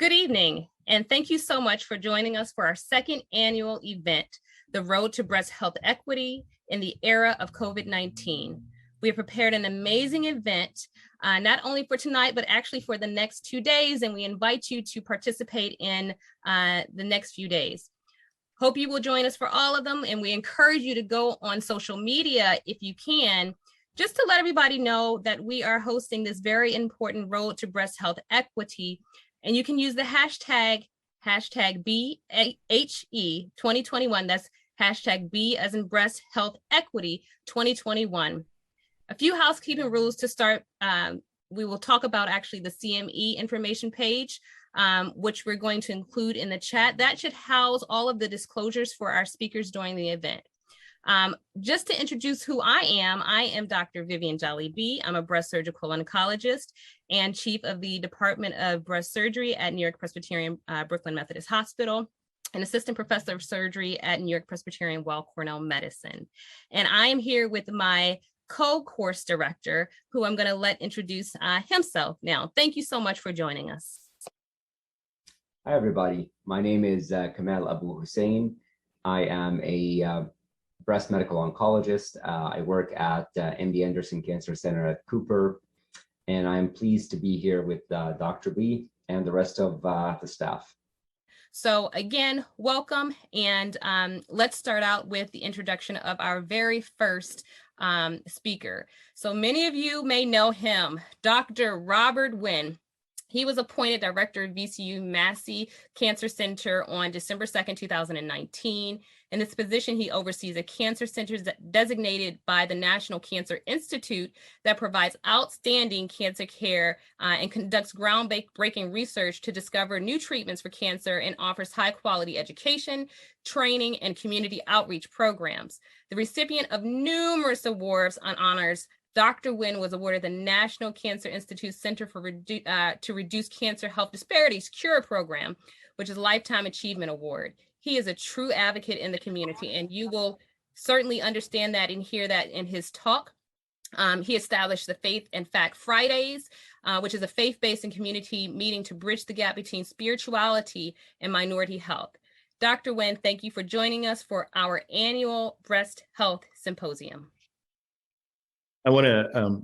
Good evening, and thank you so much for joining us for our second annual event, The Road to Breast Health Equity in the Era of COVID-19. We have prepared an amazing event, not only for tonight, but actually for the next 2 days, and we invite you to participate in the next few days. Hope you will join us for all of them, and we encourage you to go on social media if you can, just to let everybody know that we are hosting this very important Road to Breast Health Equity. And you can use the hashtag BHE 2021. That's hashtag B as in Breast Health Equity 2021. A few housekeeping rules to start. We will talk about actually the CME information page, which we're going to include in the chat. That should house all of the disclosures for our speakers during the event. Just to introduce who I am Dr. Vivian Jolly-B. I'm a breast surgical oncologist and chief of the Department of Breast Surgery at New York Presbyterian Brooklyn Methodist Hospital, and assistant professor of surgery at New York Presbyterian Weill Cornell Medicine. And I am here with my co-course director, who I'm going to let introduce himself now. Thank you so much for joining us. Hi, everybody. My name is Kamal Abu Hussein. I am a breast medical oncologist. I work at MD Anderson Cancer Center at Cooper, and I'm pleased to be here with Dr. B and the rest of the staff. So again, welcome, and let's start out with the introduction of our very first speaker. So many of you may know him, Dr. Robert Winn. He was appointed director of VCU Massey Cancer Center on December 2nd, 2019. In this position, he oversees a cancer center designated by the National Cancer Institute that provides outstanding cancer care and conducts groundbreaking research to discover new treatments for cancer and offers high-quality education, training, and community outreach programs. The recipient of numerous awards and honors, Dr. Winn was awarded the National Cancer Institute Center for to Reduce Cancer Health Disparities CURE program, which is a Lifetime Achievement Award. He is a true advocate in the community, and you will certainly understand that and hear that in his talk. He established the Faith and Fact Fridays, which is a faith-based and community meeting to bridge the gap between spirituality and minority health. Dr. Winn, thank you for joining us for our annual Breast Health Symposium. I want to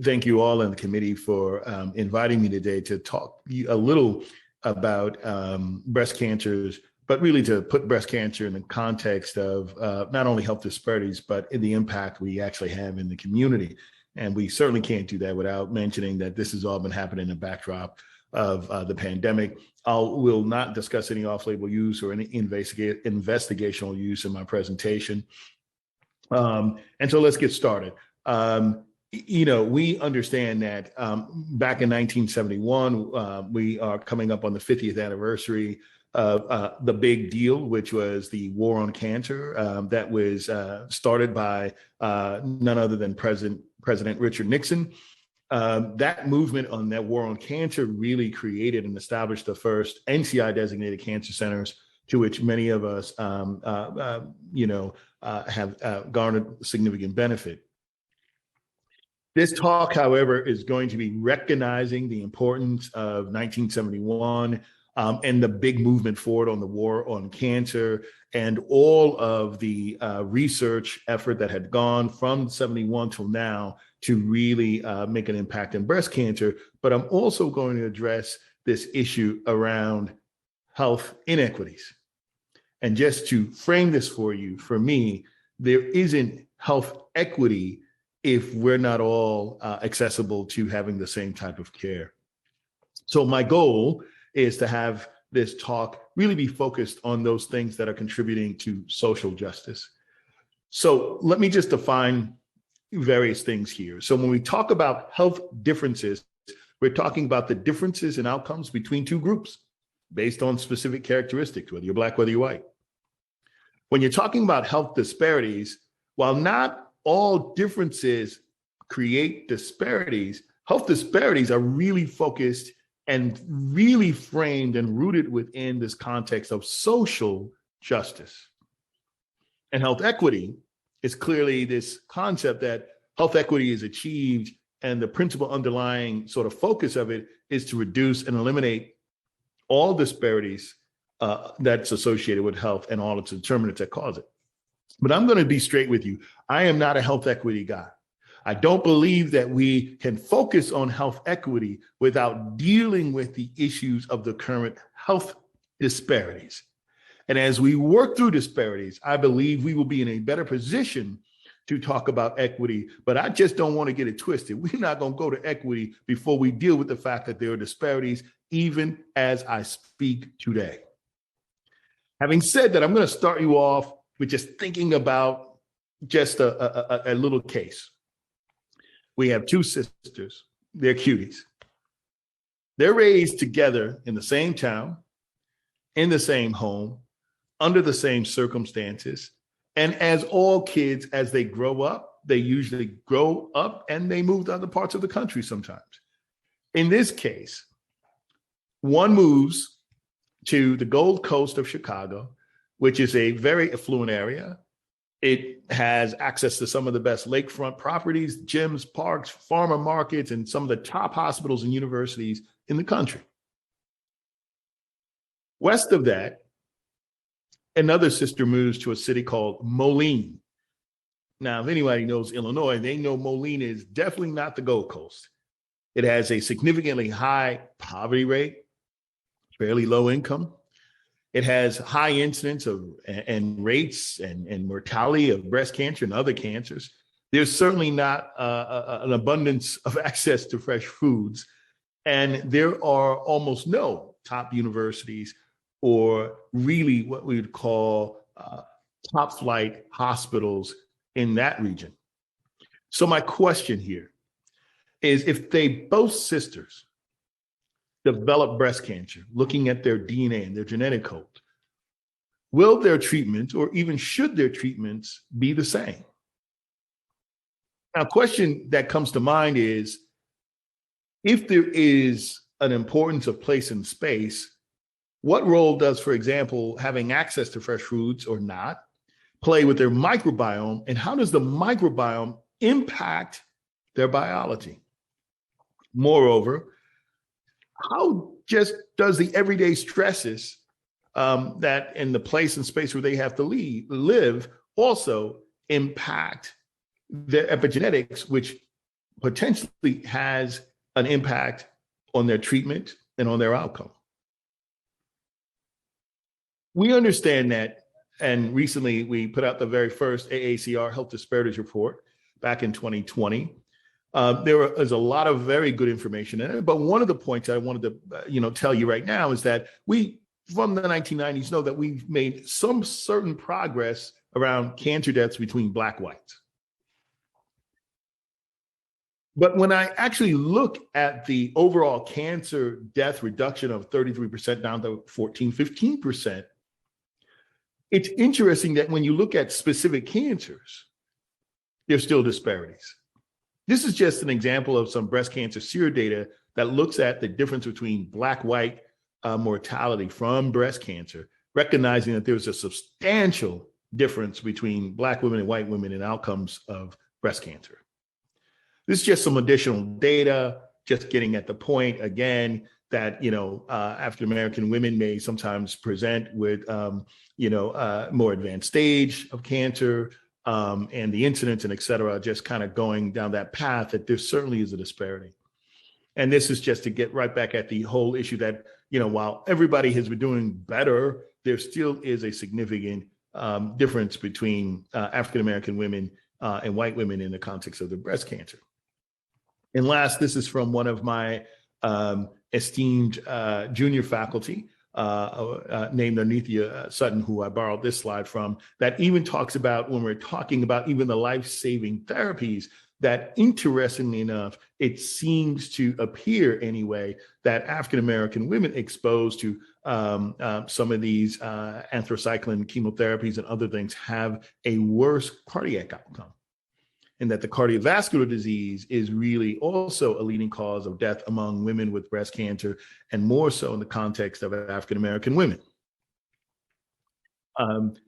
thank you all in the committee for inviting me today to talk a little about breast cancers, but really to put breast cancer in the context of not only health disparities, but in the impact we actually have in the community. And we certainly can't do that without mentioning that this has all been happening in the backdrop of the pandemic. Will not discuss any off-label use or any investigational use in my presentation. And so let's get started. We understand that back in 1971, we are coming up on the 50th anniversary of the big deal, which was the war on cancer that was started by none other than President Richard Nixon. That movement on that war on cancer really created and established the first NCI designated cancer centers, to which many of us, have garnered significant benefit. This talk, however, is going to be recognizing the importance of 1971 and the big movement forward on the war on cancer and all of the research effort that had gone from 71 till now to really make an impact in breast cancer. But I'm also going to address this issue around health inequities. And just to frame this for you, for me, there isn't health equity if we're not all accessible to having the same type of care. So my goal is to have this talk really be focused on those things that are contributing to social justice. So let me just define various things here. So when we talk about health differences, we're talking about the differences in outcomes between two groups based on specific characteristics, whether you're Black, whether you're white. When you're talking about health disparities, while not all differences create disparities, health disparities are really focused and really framed and rooted within this context of social justice. And health equity is clearly this concept that health equity is achieved, and the principal underlying sort of focus of it is to reduce and eliminate all disparities that's associated with health and all its determinants that cause it. But I'm going to be straight with you. I am not a health equity guy. I don't believe that we can focus on health equity without dealing with the issues of the current health disparities. And as we work through disparities, I believe we will be in a better position to talk about equity, but I just don't want to get it twisted. We're not going to go to equity before we deal with the fact that there are disparities, even as I speak today. Having said that, I'm going to start you off with just thinking about just a little case. We have two sisters. They're cuties. They're raised together in the same town, in the same home, under the same circumstances. And as all kids, as they grow up, they usually grow up and they move to other parts of the country sometimes. In this case, one moves to the Gold Coast of Chicago, which is a very affluent area. It has access to some of the best lakefront properties, gyms, parks, farmer markets, and some of the top hospitals and universities in the country. West of that, another sister moves to a city called Moline. Now, if anybody knows Illinois, they know Moline is definitely not the Gold Coast. It has a significantly high poverty rate, fairly low income. It has high incidence of and rates and mortality of breast cancer and other cancers. There's certainly not an abundance of access to fresh foods. And there are almost no top universities or really what we would call top flight hospitals in that region. So my question here is, if they both sisters develop breast cancer, looking at their DNA and their genetic code, will their treatments, or even should their treatments, be the same? Now, a question that comes to mind is, if there is an importance of place and space, what role does, for example, having access to fresh foods or not play with their microbiome, and how does the microbiome impact their biology? Moreover, how just does the everyday stresses that in the place and space where they have to live also impact their epigenetics, which potentially has an impact on their treatment and on their outcome? We understand that, and recently we put out the very first AACR Health Disparities Report back in 2020. There is a lot of very good information in it, but one of the points I wanted to tell you right now is that we, from the 1990s, know that we've made some certain progress around cancer deaths between Black whites. But when I actually look at the overall cancer death reduction of 33% down to 15%, it's interesting that when you look at specific cancers, there's still disparities. This is just an example of some breast cancer sera data that looks at the difference between Black-white mortality from breast cancer, recognizing that there's a substantial difference between Black women and white women in outcomes of breast cancer. This is just some additional data, just getting at the point again that, African American women may sometimes present with, more advanced stage of cancer, and the incidence and et cetera, just kind of going down that path, that there certainly is a disparity. And this is just to get right back at the whole issue that, while everybody has been doing better, there still is a significant difference between African American women and white women in the context of the breast cancer. And last, this is from one of my esteemed junior faculty, named Arnithia Sutton, who I borrowed this slide from, that even talks about, when we're talking about even the life-saving therapies, that interestingly enough, it seems to appear anyway that African-American women exposed to some of these anthracycline chemotherapies and other things have a worse cardiac outcome. And that the cardiovascular disease is really also a leading cause of death among women with breast cancer, and more so in the context of African-American women.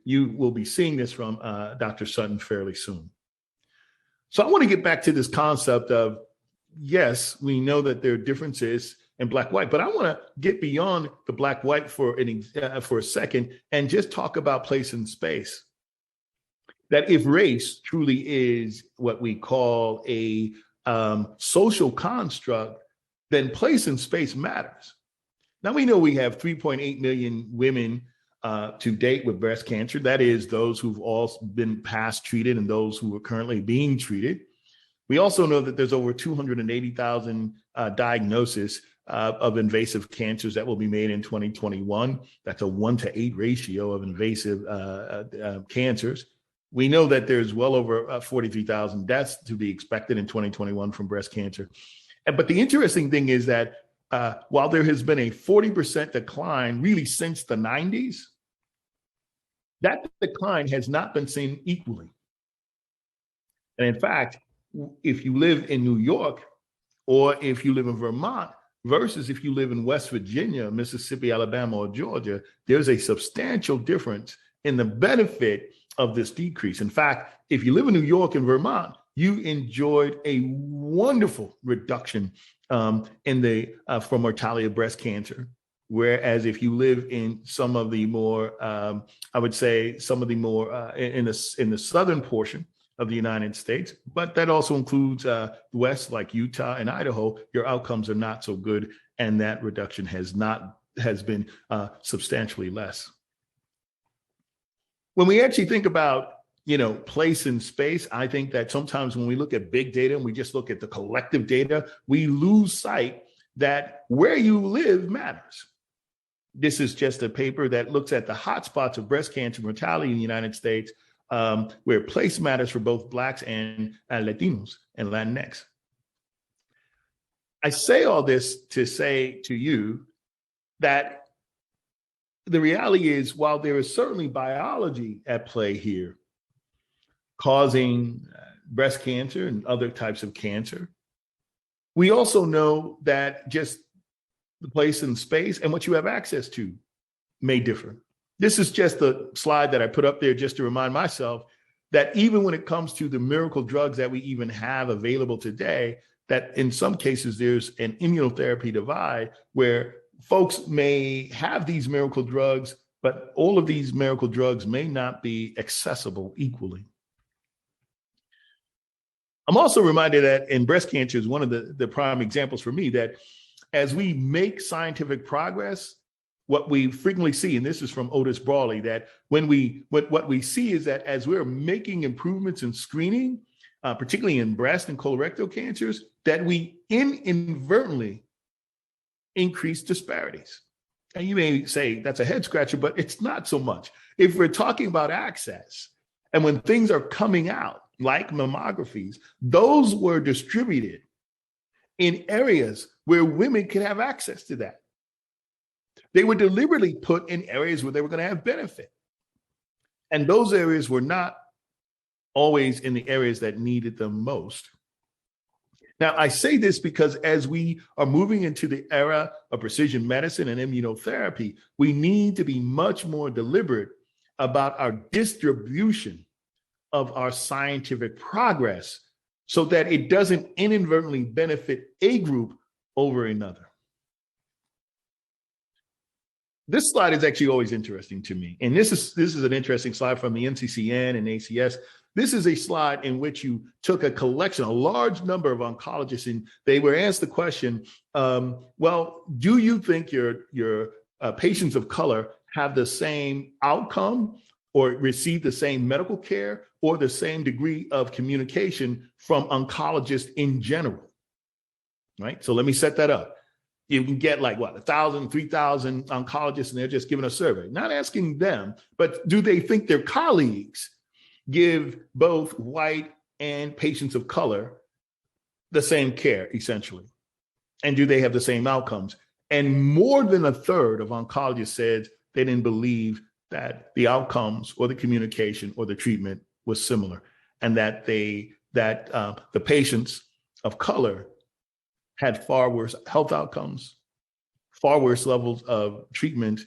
You will be seeing this from Dr. Sutton fairly soon. So I want to get back to this concept of, yes, we know that there are differences and black-white. But I want to get beyond the black-white for a second and just talk about place and space. That if race truly is what we call a social construct, then place and space matters. Now we know we have 3.8 million women to date with breast cancer. That is those who've all been past treated and those who are currently being treated. We also know that there's over 280,000 diagnoses of invasive cancers that will be made in 2021. That's a 1-to-8 ratio of invasive cancers. We know that there's well over 43,000 deaths to be expected in 2021 from breast cancer. But the interesting thing is that while there has been a 40% decline really since the 90s, that decline has not been seen equally. And in fact, if you live in New York or if you live in Vermont versus if you live in West Virginia, Mississippi, Alabama, or Georgia, there's a substantial difference in the benefit of this decrease. In fact, if you live in New York and Vermont, you enjoyed a wonderful reduction in the for mortality of breast cancer. Whereas if you live in some of the more, I would say some of the more in the southern portion of the United States, but that also includes West, like Utah and Idaho, your outcomes are not so good, and that reduction has been substantially less. When we actually think about, place and space, I think that sometimes when we look at big data and we just look at the collective data, we lose sight that where you live matters. This is just a paper that looks at the hotspots of breast cancer mortality in the United States, where place matters for both Blacks and Latinos and Latinx. I say all this to say to you that the reality is, while there is certainly biology at play here, causing breast cancer and other types of cancer, we also know that just the place and space and what you have access to may differ. This is just a slide that I put up there just to remind myself that even when it comes to the miracle drugs that we even have available today, that in some cases there's an immunotherapy divide where folks may have these miracle drugs, but all of these miracle drugs may not be accessible equally. I'm also reminded that in breast cancer is one of the prime examples for me that as we make scientific progress, what we frequently see, and this is from Otis Brawley, that what we see is that as we're making improvements in screening, particularly in breast and colorectal cancers, that we inadvertently increase disparities. And you may say that's a head scratcher, but it's not so much. If we're talking about access, and when things are coming out, like mammographies, those were distributed in areas where women could have access to that. They were deliberately put in areas where they were going to have benefit. And those areas were not always in the areas that needed them most. Now, I say this because as we are moving into the era of precision medicine and immunotherapy, we need to be much more deliberate about our distribution of our scientific progress so that it doesn't inadvertently benefit a group over another. This slide is actually always interesting to me. And this is an interesting slide from the NCCN and ACS. This is a slide in which you took a collection, a large number of oncologists, and they were asked the question, well, do you think your patients of color have the same outcome or receive the same medical care or the same degree of communication from oncologists in general, right? So let me set that up. You can get like 1,000, 3,000 oncologists, and they're just giving a survey, not asking them, but do they think their colleagues give both white and patients of color the same care, essentially? And do they have the same outcomes? And more than a third of oncologists said they didn't believe that the outcomes or the communication or the treatment was similar, and that the patients of color had far worse health outcomes, far worse levels of treatment,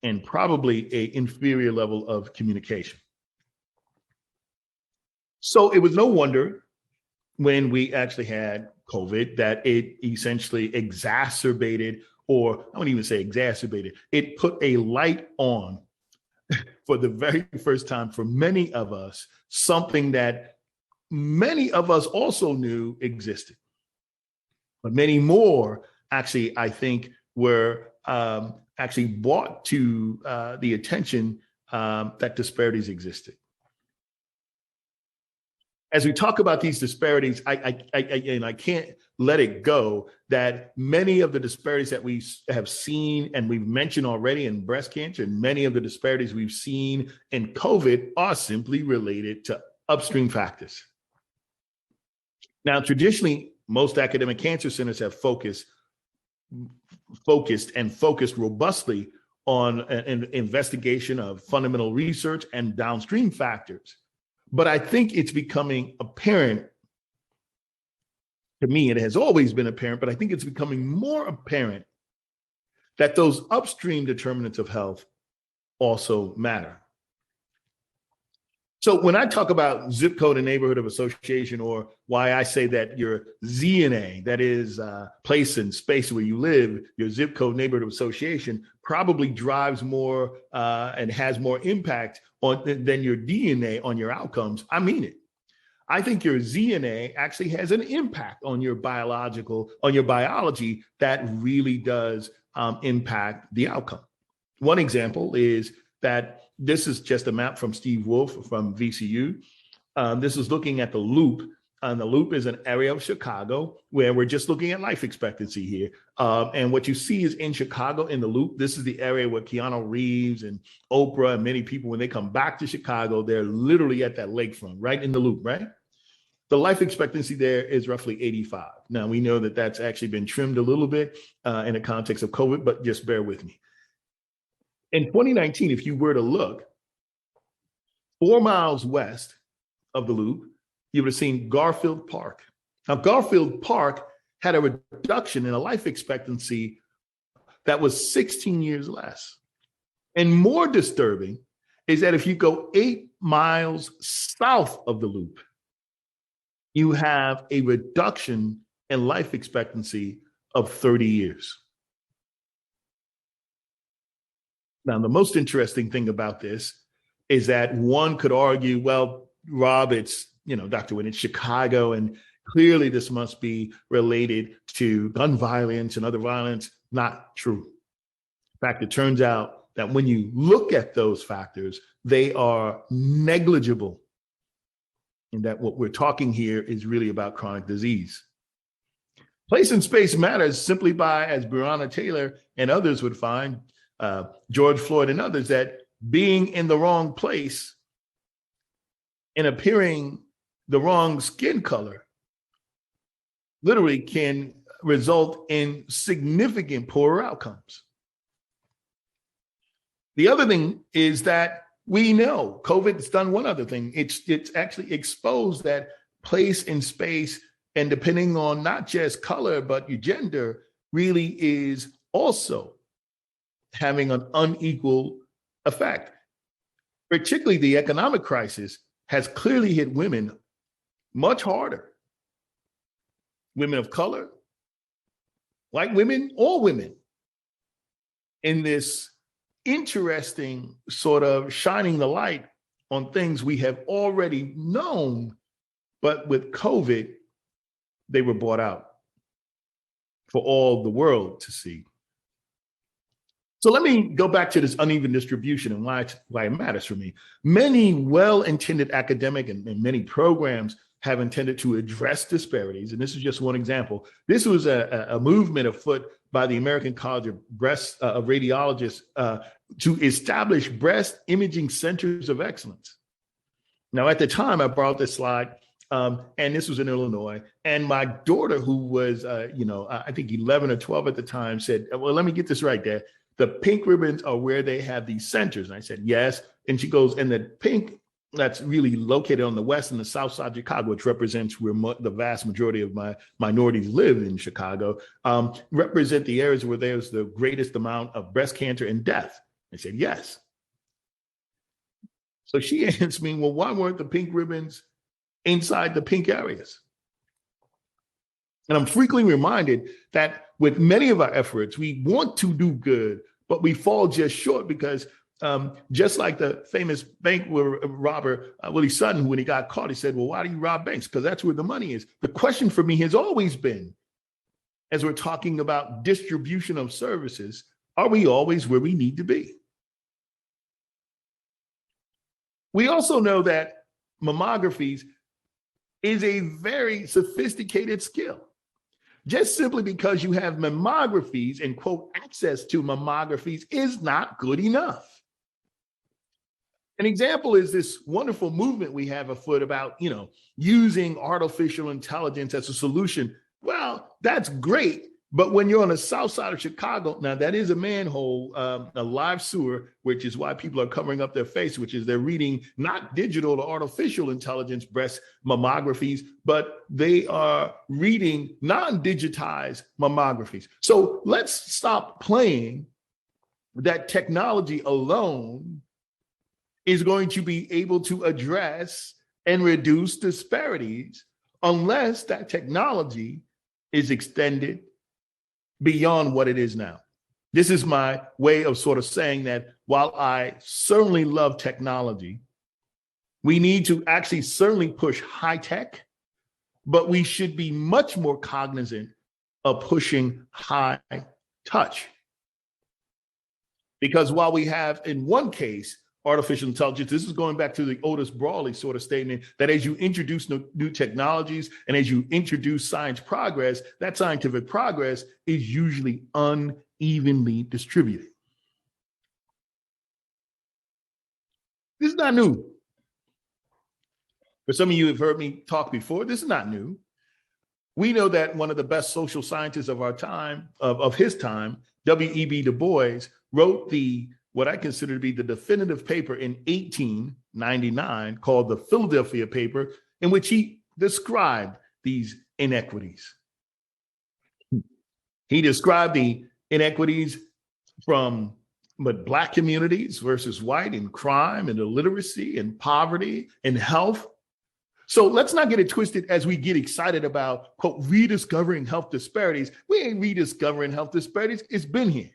and probably an inferior level of communication. So it was no wonder when we actually had COVID that it essentially exacerbated, or I wouldn't even say exacerbated, it put a light on for the very first time for many of us, something that many of us also knew existed. But many more actually, I think, were actually brought to the attention that disparities existed. As we talk about these disparities, I can't let it go that many of the disparities that we have seen and we've mentioned already in breast cancer, and many of the disparities we've seen in COVID are simply related to upstream factors. Now, traditionally, most academic cancer centers have focused robustly on an investigation of fundamental research and downstream factors. But I think it's becoming apparent to me, it has always been apparent, but I think it's becoming more apparent that those upstream determinants of health also matter. So when I talk about zip code and neighborhood of association, or why I say that your ZNA, that is place and space where you live, your zip code neighborhood of association probably drives more and has more impact on than your DNA on your outcomes. I mean it. I think your ZNA actually has an impact on your biology that really does impact the outcome. One example is that this is just a map from Steve Wolf from VCU. This is looking at the Loop. And the Loop is an area of Chicago where we're just looking at life expectancy here. And what you see is in Chicago, in the Loop, this is the area where Keanu Reeves and Oprah and many people, when they come back to Chicago, they're literally at that lakefront, right in the Loop, right? The life expectancy there is roughly 85. Now, we know that that's actually been trimmed a little bit in the context of COVID, but just bear with me. In 2019, if you were to look 4 miles west of the Loop, you would have seen Garfield Park. Now, Garfield Park had a reduction in a life expectancy that was 16 years less. And more disturbing is that if you go 8 miles south of the Loop, you have a reduction in life expectancy of 30 years. Now, the most interesting thing about this is that one could argue, well, Rob, it's, Dr. Winn, it's Chicago, and clearly this must be related to gun violence and other violence. Not true. In fact, it turns out that when you look at those factors, they are negligible, and that what we're talking here is really about chronic disease. Place and space matters simply by, as Breonna Taylor and others would find, George Floyd and others, that being in the wrong place and appearing the wrong skin color literally can result in significant poorer outcomes. The other thing is that we know COVID has done one other thing. It's actually exposed that place and space, and depending on not just color, but your gender, really is also having an unequal effect. Particularly the economic crisis has clearly hit women much harder. Women of color, white women, all women, in this interesting sort of shining the light on things we have already known, but with COVID, they were brought out for all the world to see. So let me go back to this uneven distribution and why it matters for me. Many well-intended academic and many programs have intended to address disparities. And this is just one example. This was a movement afoot by the American College of Radiologists to establish breast imaging centers of excellence. Now, at the time, I brought this slide, and this was in Illinois. And my daughter, who was, I think 11 or 12 at the time, said, well, let me get this right, Dad. The pink ribbons are where they have these centers. And I said, yes. And she goes, and the pink that's really located on the west and the south side of Chicago, which represents where the vast majority of my minorities live in Chicago, represent the areas where there's the greatest amount of breast cancer and death. I said, yes. So she asked me, well, why weren't the pink ribbons inside the pink areas? And I'm frequently reminded that with many of our efforts, we want to do good, but we fall just short because just like the famous bank robber, Willie Sutton, when he got caught, he said, well, why do you rob banks? Because that's where the money is. The question for me has always been, as we're talking about distribution of services, are we always where we need to be? We also know that mammographies is a very sophisticated skill. Just simply because you have mammographies and quote access to mammographies is not good enough. An example is this wonderful movement we have afoot about, using artificial intelligence as a solution. Well, that's great. But when you're on the south side of Chicago, now that is a manhole, a live sewer, which is why people are covering up their face, which is they're reading not digital or artificial intelligence breast mammographies, but they are reading non-digitized mammographies. So let's stop playing that technology alone is going to be able to address and reduce disparities unless that technology is extended beyond what it is now. This is my way of sort of saying that while I certainly love technology, we need to actually certainly push high tech, but we should be much more cognizant of pushing high touch. Because while we have in one case, artificial intelligence, this is going back to the Otis Brawley sort of statement that as you introduce new technologies and as you introduce science progress, that scientific progress is usually unevenly distributed. This is not new. For some of you who have heard me talk before, this is not new. We know that one of the best social scientists of our time, of his time, W.E.B. Du Bois, wrote what I consider to be the definitive paper in 1899 called the Philadelphia Paper, in which he described these inequities. He described the inequities from Black communities versus white in crime and illiteracy and poverty and health. So let's not get it twisted as we get excited about, quote, rediscovering health disparities. We ain't rediscovering health disparities. It's been here.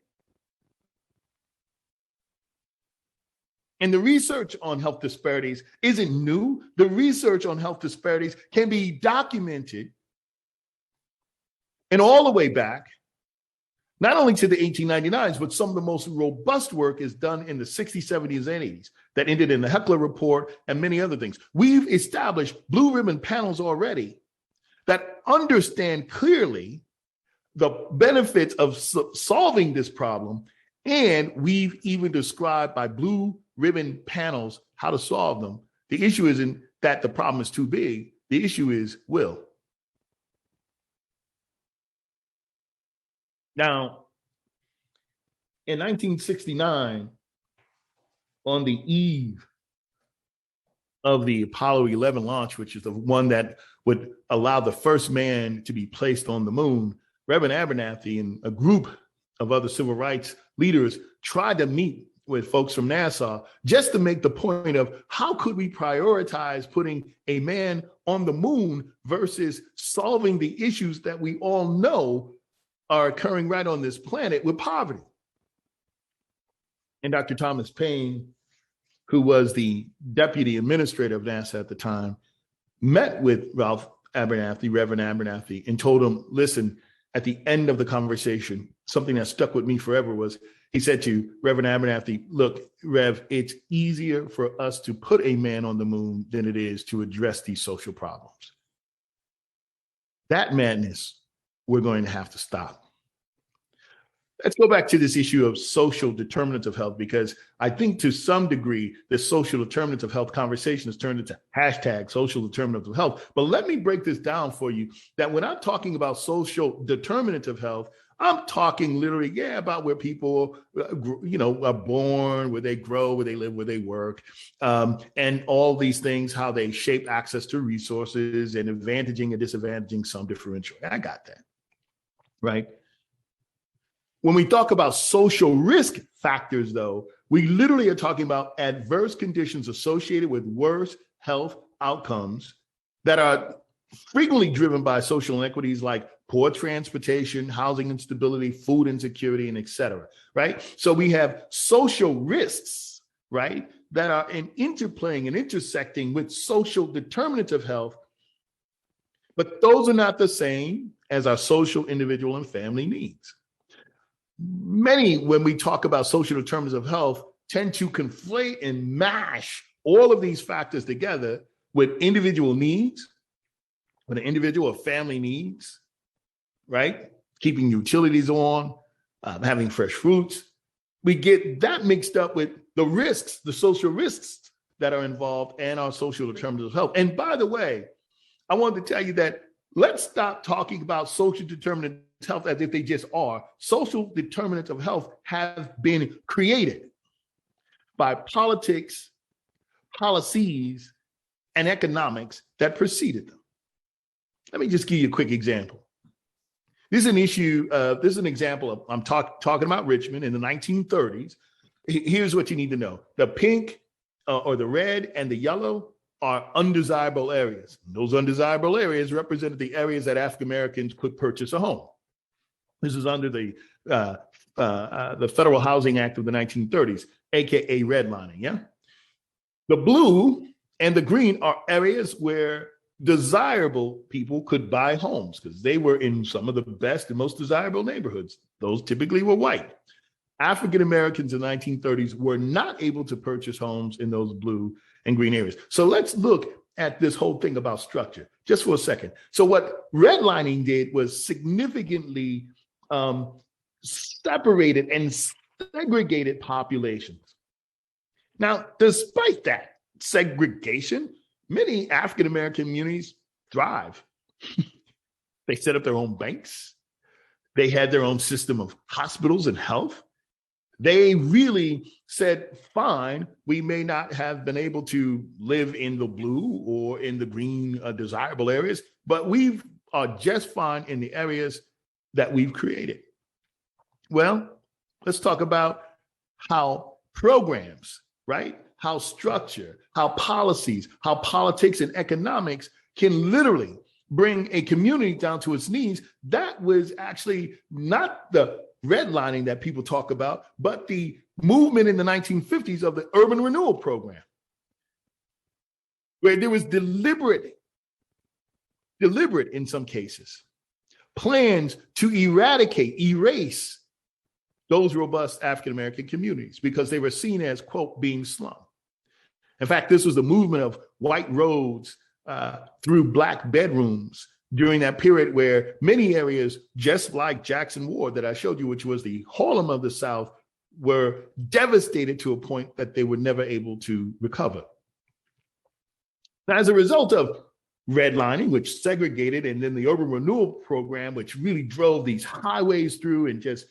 And the research on health disparities isn't new. The research on health disparities can be documented and all the way back, not only to the 1899s, but some of the most robust work is done in the 60s, 70s, and 80s that ended in the Heckler Report and many other things. We've established blue ribbon panels already that understand clearly the benefits of solving this problem. And we've even described by blue ribbon panels how to solve them. The issue isn't that the problem is too big. The issue is will. Now, in 1969, on the eve of the Apollo 11 launch, which is the one that would allow the first man to be placed on the moon, Reverend Abernathy and a group of other civil rights leaders tried to meet with folks from NASA just to make the point of how could we prioritize putting a man on the moon versus solving the issues that we all know are occurring right on this planet with poverty. And Dr. Thomas Paine, who was the deputy administrator of NASA at the time, met with Ralph Abernathy, Reverend Abernathy, and told him, listen, at the end of the conversation, something that stuck with me forever was, he said to Reverend Abernathy, look, Rev, it's easier for us to put a man on the moon than it is to address these social problems. That madness, we're going to have to stop. Let's go back to this issue of social determinants of health, because I think to some degree, this social determinants of health conversation has turned into hashtag social determinants of health. But let me break this down for you, that when I'm talking about social determinants of health, I'm talking literally, about where people, are born, where they grow, where they live, where they work, and all these things, how they shape access to resources and advantaging and disadvantaging some differential. I got that, right? When we talk about social risk factors, though, we literally are talking about adverse conditions associated with worse health outcomes that are frequently driven by social inequities like poor transportation, housing instability, food insecurity, and et cetera, right? So we have social risks, right, that are interplaying and intersecting with social determinants of health, but those are not the same as our social, individual, and family needs. Many, when we talk about social determinants of health, tend to conflate and mash all of these factors together with individual needs, with an individual or family needs, right? Keeping utilities on, having fresh fruits. We get that mixed up with the risks, the social risks that are involved and our social determinants of health. And by the way, I wanted to tell you that let's stop talking about social determinants of health as if they just are. Social determinants of health have been created by politics, policies, and economics that preceded them. Let me just give you a quick example. This is an issue, this is an example of, I'm talking about Richmond in the 1930s. Here's what you need to know. The pink or the red and the yellow are undesirable areas. Those undesirable areas represented the areas that African Americans could purchase a home. This is under the Federal Housing Act of the 1930s, AKA redlining, yeah? The blue and the green are areas where desirable people could buy homes because they were in some of the best and most desirable neighborhoods. Those typically were white. African Americans in the 1930s were not able to purchase homes in those blue and green areas. So let's look at this whole thing about structure just for a second. So what redlining did was significantly separated and segregated populations. Now, despite that segregation, many African American communities thrive. They set up their own banks. They had their own system of hospitals and health. They really said, fine, we may not have been able to live in the blue or in the green desirable areas, but we are just fine in the areas that we've created. Well, let's talk about how programs, right? How structure, how policies, how politics and economics can literally bring a community down to its knees. That was actually not the redlining that people talk about, but the movement in the 1950s of the urban renewal program, where there was deliberate in some cases, plans to erase those robust African-American communities because they were seen as, quote, being slum. In fact, this was the movement of white roads through black bedrooms during that period where many areas, just like Jackson Ward that I showed you, which was the Harlem of the South, were devastated to a point that they were never able to recover. Now, as a result of redlining, which segregated, and then the urban renewal program, which really drove these highways through and just,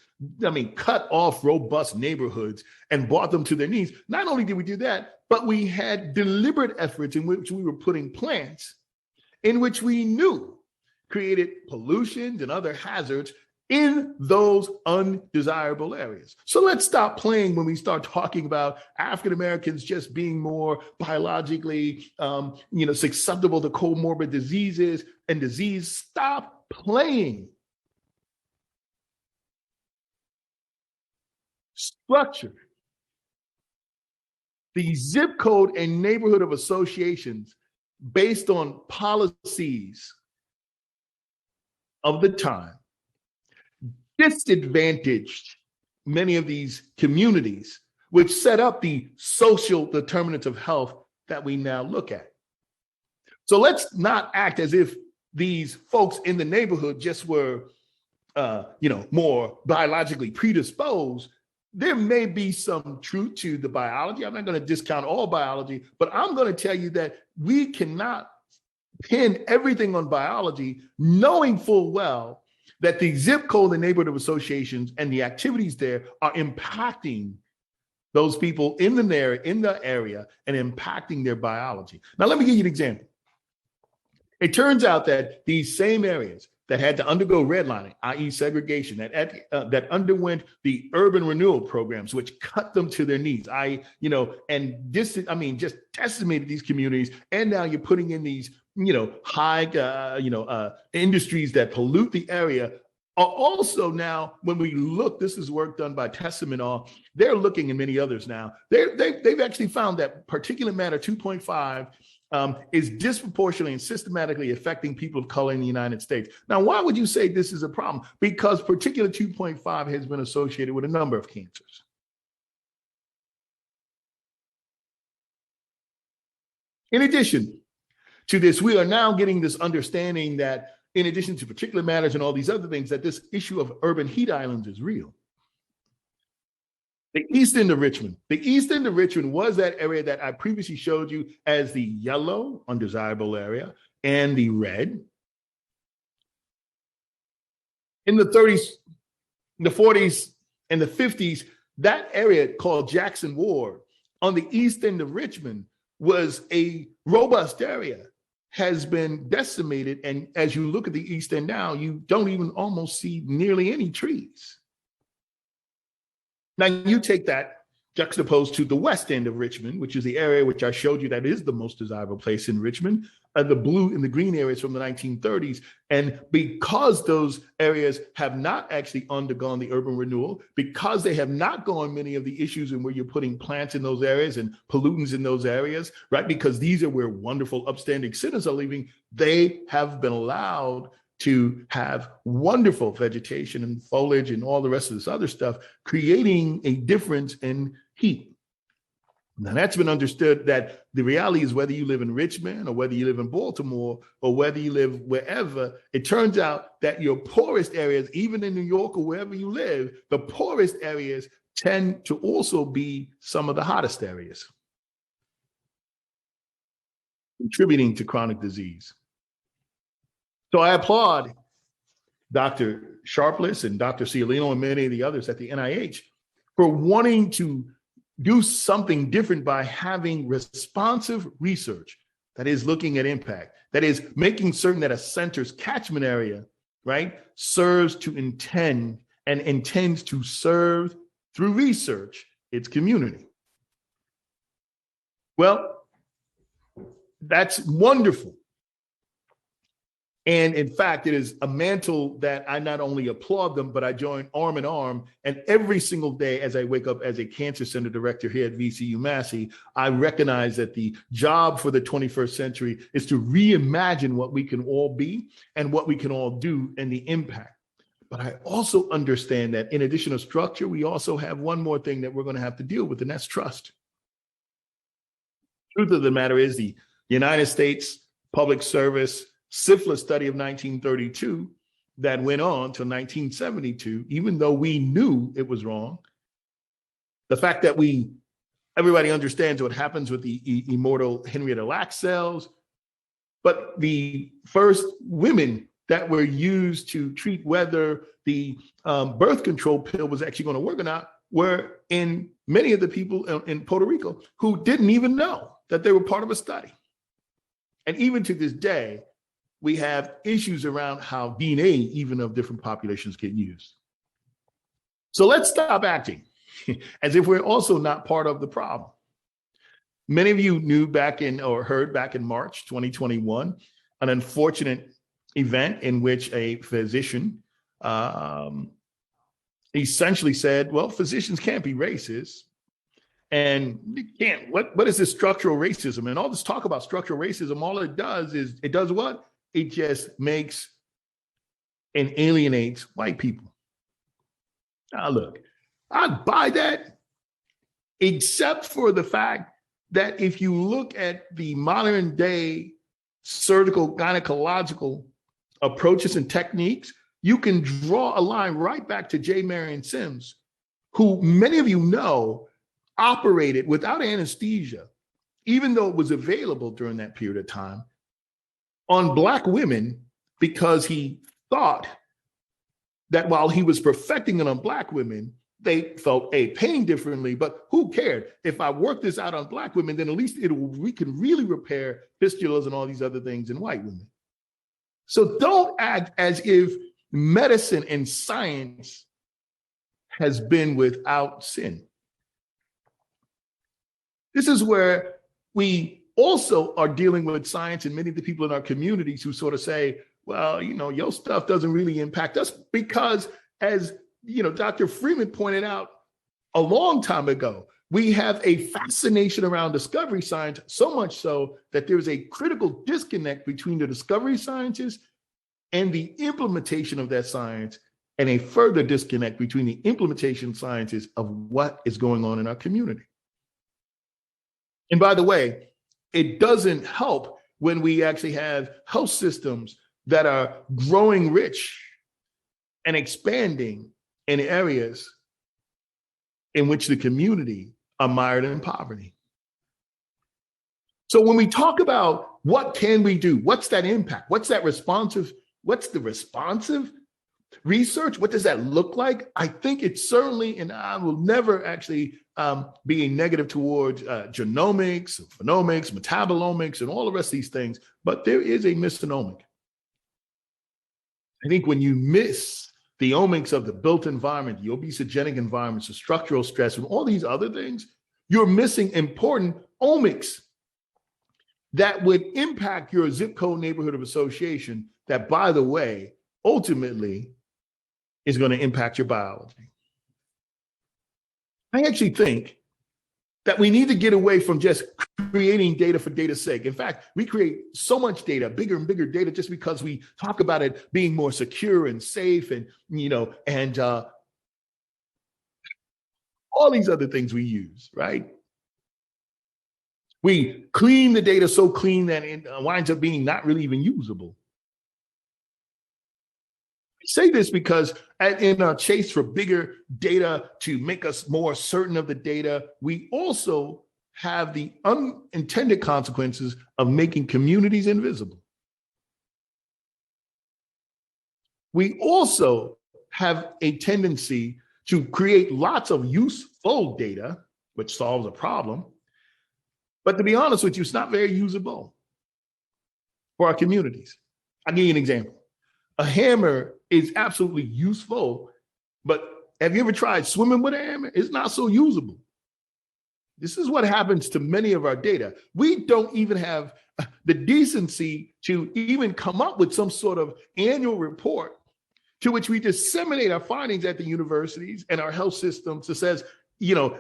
cut off robust neighborhoods and brought them to their knees. Not only did we do that, but we had deliberate efforts in which we were putting plants in which we knew created pollution and other hazards in those undesirable areas. So let's stop playing when we start talking about African Americans just being more biologically, susceptible to comorbid diseases and disease. Stop playing. Structure. The zip code and neighborhood of associations based on policies of the time disadvantaged many of these communities, which set up the social determinants of health that we now look at. So let's not act as if these folks in the neighborhood just were, more biologically predisposed. There may be some truth to the biology. I'm not going to discount all biology, but I'm going to tell you that we cannot pin everything on biology, knowing full well that the zip code, the neighborhood of associations, and the activities there are impacting those people in the area and impacting their biology. Now, let me give you an example. It turns out that these same areas that had to undergo redlining, i.e. segregation, that underwent the urban renewal programs, which cut them to their knees, just decimated these communities. And now you're putting in these high, industries that pollute the area are also now, when we look, this is work done by Tessem and all, they're looking, and many others now, they've actually found that particulate matter 2.5 is disproportionately and systematically affecting people of color in the United States. Now, why would you say this is a problem? Because particulate 2.5 has been associated with a number of cancers. In addition to this, we are now getting this understanding that in addition to particulate matters and all these other things, that this issue of urban heat islands is real. The east end of Richmond. The east end of Richmond was that area that I previously showed you as the yellow, undesirable area, and the red. In the 30s, the 40s, and the 50s, that area called Jackson Ward on the east end of Richmond was a robust area, has been decimated. And as you look at the east end now, you don't even almost see nearly any trees. Now you take that juxtaposed to the west end of Richmond, which is the area which I showed you that is the most desirable place in Richmond, the blue and the green areas from the 1930s. And because those areas have not actually undergone the urban renewal, because they have not gone many of the issues in where you're putting plants in those areas and pollutants in those areas, right? Because these are where wonderful upstanding citizens are living, they have been allowed to have wonderful vegetation and foliage and all the rest of this other stuff, creating a difference in heat. Now that's been understood that the reality is whether you live in Richmond or whether you live in Baltimore or whether you live wherever, it turns out that your poorest areas, even in New York or wherever you live, the poorest areas tend to also be some of the hottest areas, contributing to chronic disease. So I applaud Dr. Sharpless and Dr. Cialino and many of the others at the NIH for wanting to do something different by having responsive research that is looking at impact, that is making certain that a center's catchment area, right, serves to intend and intends to serve through research its community. Well, that's wonderful. And in fact, it is a mantle that I not only applaud them, but I join arm in arm. And every single day as I wake up as a cancer center director here at VCU Massey, I recognize that the job for the 21st century is to reimagine what we can all be and what we can all do and the impact. But I also understand that in addition to structure, we also have one more thing that we're going to have to deal with, and that's trust. Truth of the matter is the United States Public Service syphilis study of 1932 that went on till 1972, even though we knew it was wrong, the fact that everybody understands what happens with the immortal Henrietta Lacks cells, but the first women that were used to treat whether the birth control pill was actually going to work or not were in many of the people in Puerto Rico who didn't even know that they were part of a study. And even to this day, we have issues around how DNA, even of different populations, get used. So let's stop acting as if we're also not part of the problem. Many of you knew heard back in March 2021, an unfortunate event in which a physician essentially said, well, physicians can't be racist. And you can't, what is this structural racism? And all this talk about structural racism, all it does is, it does what? It just makes and alienates white people. Now look, I'd buy that, except for the fact that if you look at the modern day surgical gynecological approaches and techniques, you can draw a line right back to J. Marion Sims, who many of you know operated without anesthesia, even though it was available during that period of time, on Black women, because he thought that while he was perfecting it on Black women, they felt pain differently, but who cared? If I work this out on Black women, then at least we can really repair fistulas and all these other things in white women. So don't act as if medicine and science has been without sin. This is where we also are dealing with science, and many of the people in our communities who sort of say, well, your stuff doesn't really impact us because, as Dr. Freeman pointed out a long time ago, we have a fascination around discovery science, so much so that there's a critical disconnect between the discovery sciences and the implementation of that science, and a further disconnect between the implementation sciences of what is going on in our community. And by the way, it doesn't help when we actually have health systems that are growing rich and expanding in areas in which the community are mired in poverty. So when we talk about what can we do, what's that impact, what's the responsive research, what does that look like? I think it's certainly, and I will never actually be negative towards genomics, phenomics, metabolomics, and all the rest of these things, but there is a misnomic. I think when you miss the omics of the built environment, the obesogenic environments, the structural stress, and all these other things, you're missing important omics that would impact your zip code neighborhood of association that, by the way, ultimately is going to impact your biology. I actually think that we need to get away from just creating data for data's sake. In fact, we create so much data, bigger and bigger data, just because we talk about it being more secure and safe and, all these other things we use, right? We clean the data so clean that it winds up being not really even usable. I say this because in our chase for bigger data to make us more certain of the data, we also have the unintended consequences of making communities invisible. We also have a tendency to create lots of useful data, which solves a problem. But to be honest with you, it's not very usable for our communities. I'll give you an example. A hammer is absolutely useful, but have you ever tried swimming with a hammer? It's not so usable. This is what happens to many of our data. We don't even have the decency to even come up with some sort of annual report to which we disseminate our findings at the universities and our health systems that says,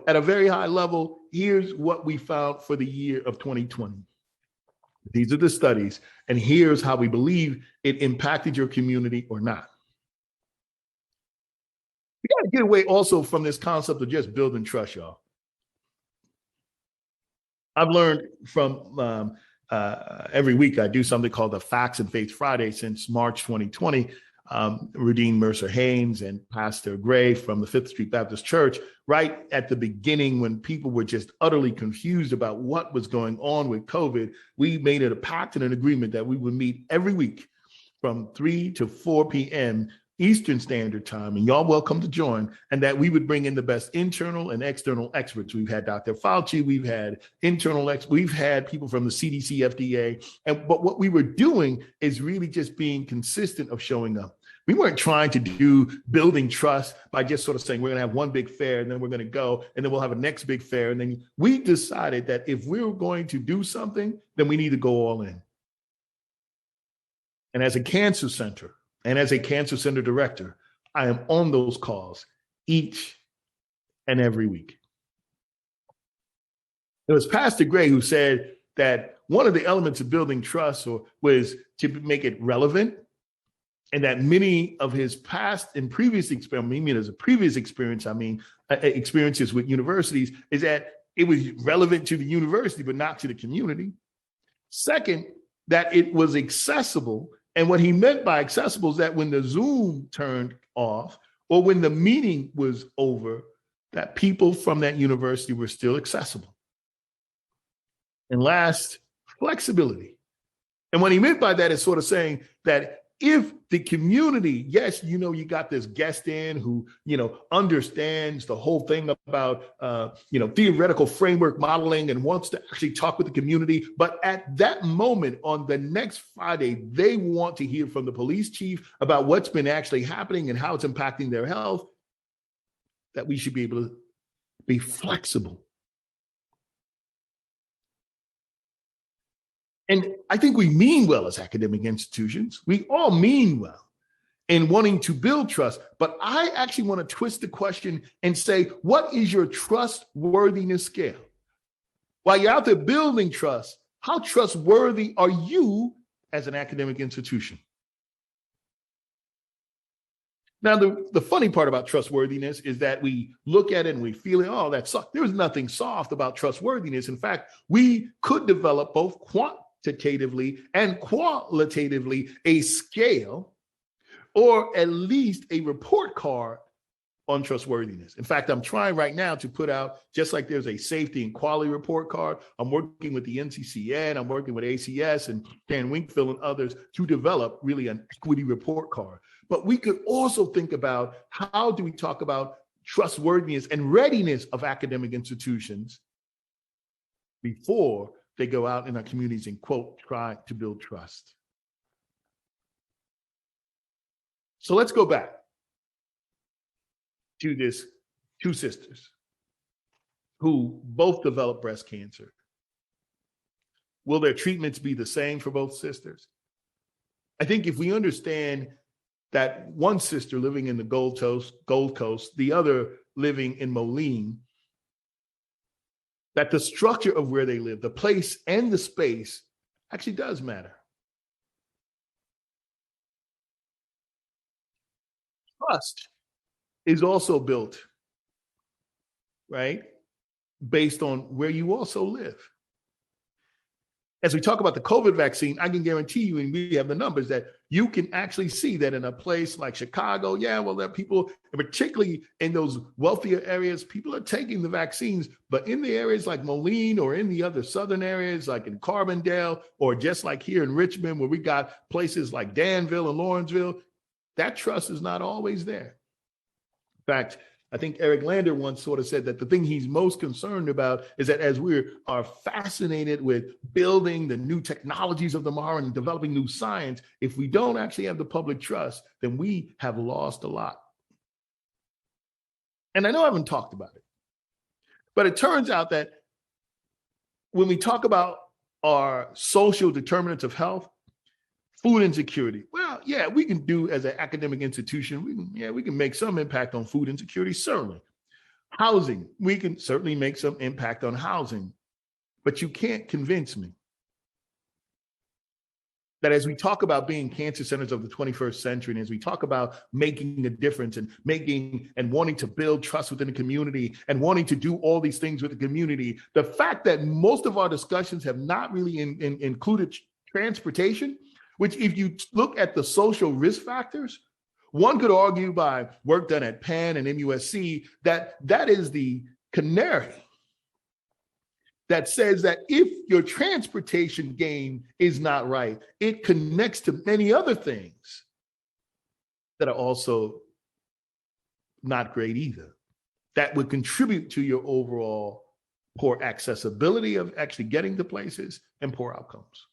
at a very high level, here's what we found for the year of 2020. These are the studies, and here's how we believe it impacted your community or not. We got to get away also from this concept of just building trust, y'all. I've learned from every week I do something called the Facts and Faith Friday since March 2020. Rudine Mercer Haynes and Pastor Gray from the Fifth Street Baptist Church, right at the beginning when people were just utterly confused about what was going on with COVID, we made it a pact and an agreement that we would meet every week from 3 to 4 p.m. Eastern Standard Time, and y'all welcome to join, and that we would bring in the best internal and external experts. We've had Dr. Fauci, we've had we've had people from the CDC, FDA, but what we were doing is really just being consistent of showing up. We weren't trying to do building trust by just sort of saying we're going to have one big fair and then we're going to go and then we'll have a next big fair. And then we decided that if we were going to do something, then we need to go all in. And as a cancer center and as a cancer center director, I am on those calls each and every week. It was Pastor Gray who said that one of the elements of building trust was to make it relevant, and that many of his past and previous experiences with universities is that it was relevant to the university, but not to the community. Second, that it was accessible. And what he meant by accessible is that when the Zoom turned off or when the meeting was over, that people from that university were still accessible. And last, flexibility. And what he meant by that is sort of saying that if the community, yes, you got this guest in who, understands the whole thing about, theoretical framework modeling and wants to actually talk with the community. But at that moment on the next Friday, they want to hear from the police chief about what's been actually happening and how it's impacting their health, that we should be able to be flexible. And I think we mean well as academic institutions. We all mean well in wanting to build trust. But I actually want to twist the question and say, what is your trustworthiness scale? While you're out there building trust, how trustworthy are you as an academic institution? Now, the funny part about trustworthiness is that we look at it and we feel it, oh, that's soft. There's nothing soft about trustworthiness. In fact, we could develop both quantitatively and qualitatively a scale, or at least a report card on trustworthiness. In fact, I'm trying right now to put out, just like there's a safety and quality report card, I'm working with the NCCN, I'm working with ACS and Dan Winkfield and others to develop really an equity report card. But we could also think about, how do we talk about trustworthiness and readiness of academic institutions before they go out in our communities and, quote, try to build trust. So let's go back to this two sisters who both developed breast cancer. Will their treatments be the same for both sisters? I think if we understand that one sister living in the Gold Coast, the other living in Moline, that the structure of where they live, the place and the space actually does matter. Trust is also built, right, based on where you also live. As we talk about the COVID vaccine, I can guarantee you, and we have the numbers, that you can actually see that in a place like Chicago, yeah, well, there are people, and particularly in those wealthier areas, people are taking the vaccines, but in the areas like Moline or in the other southern areas, like in Carbondale, or just like here in Richmond, where we got places like Danville and Lawrenceville, that trust is not always there. In fact, I think Eric Lander once sort of said that the thing he's most concerned about is that as we are fascinated with building the new technologies of tomorrow and developing new science, if we don't actually have the public trust, then we have lost a lot. And I know I haven't talked about it, but it turns out that when we talk about our social determinants of health, food insecurity. Well, yeah, we can do as an academic institution, we can make some impact on food insecurity, certainly. Housing, we can certainly make some impact on housing, but you can't convince me that as we talk about being cancer centers of the 21st century, and as we talk about making a difference and making and wanting to build trust within the community and wanting to do all these things with the community, the fact that most of our discussions have not really included transportation, which if you look at the social risk factors, one could argue by work done at Penn and MUSC that that is the canary that says that if your transportation game is not right, it connects to many other things that are also not great either, that would contribute to your overall poor accessibility of actually getting to places and poor outcomes.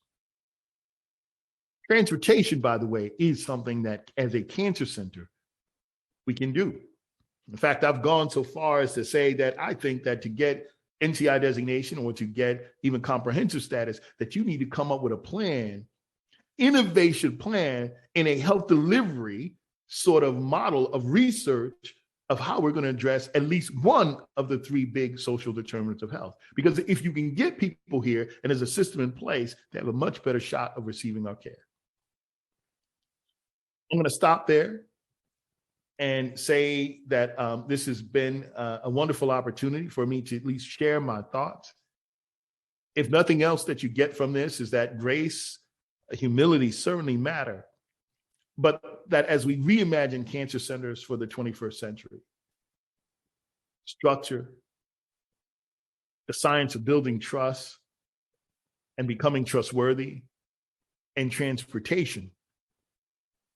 Transportation, by the way, is something that as a cancer center, we can do. In fact, I've gone so far as to say that I think that to get NCI designation or to get even comprehensive status, that you need to come up with a plan, innovation plan in a health delivery sort of model of research of how we're going to address at least one of the three big social determinants of health. Because if you can get people here and there's a system in place, they have a much better shot of receiving our care. I'm going to stop there and say that this has been a wonderful opportunity for me to at least share my thoughts. If nothing else that you get from this is that grace, humility certainly matter, but that as we reimagine cancer centers for the 21st century, structure, the science of building trust and becoming trustworthy, and transportation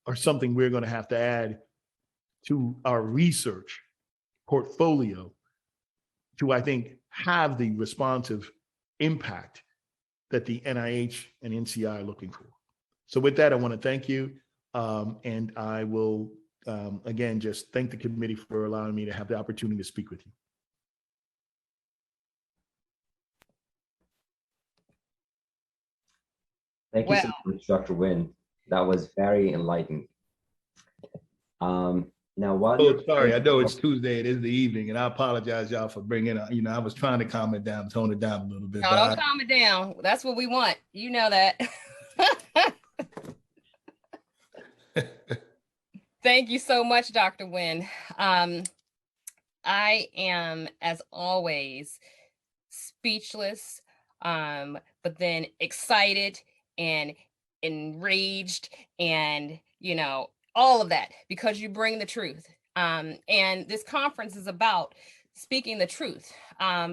are something we're going to have to add to our research portfolio to, I think, have the responsive impact that the NIH and NCI are looking for. So with that, I want to thank you. And I will, again, just thank the committee for allowing me to have the opportunity to speak with you. Thank you so much, Dr. Wynn. That was very enlightening. Now, while Oh, sorry, I know it's Tuesday, it is the evening, and I apologize, y'all, for bringing up, I was trying to calm it down, tone it down a little bit. No, don't calm it down. That's what we want. You know that. Thank you so much, Dr. Wynn. I am, as always, speechless, but then excited and enraged and, all of that because you bring the truth. And this conference is about speaking the truth.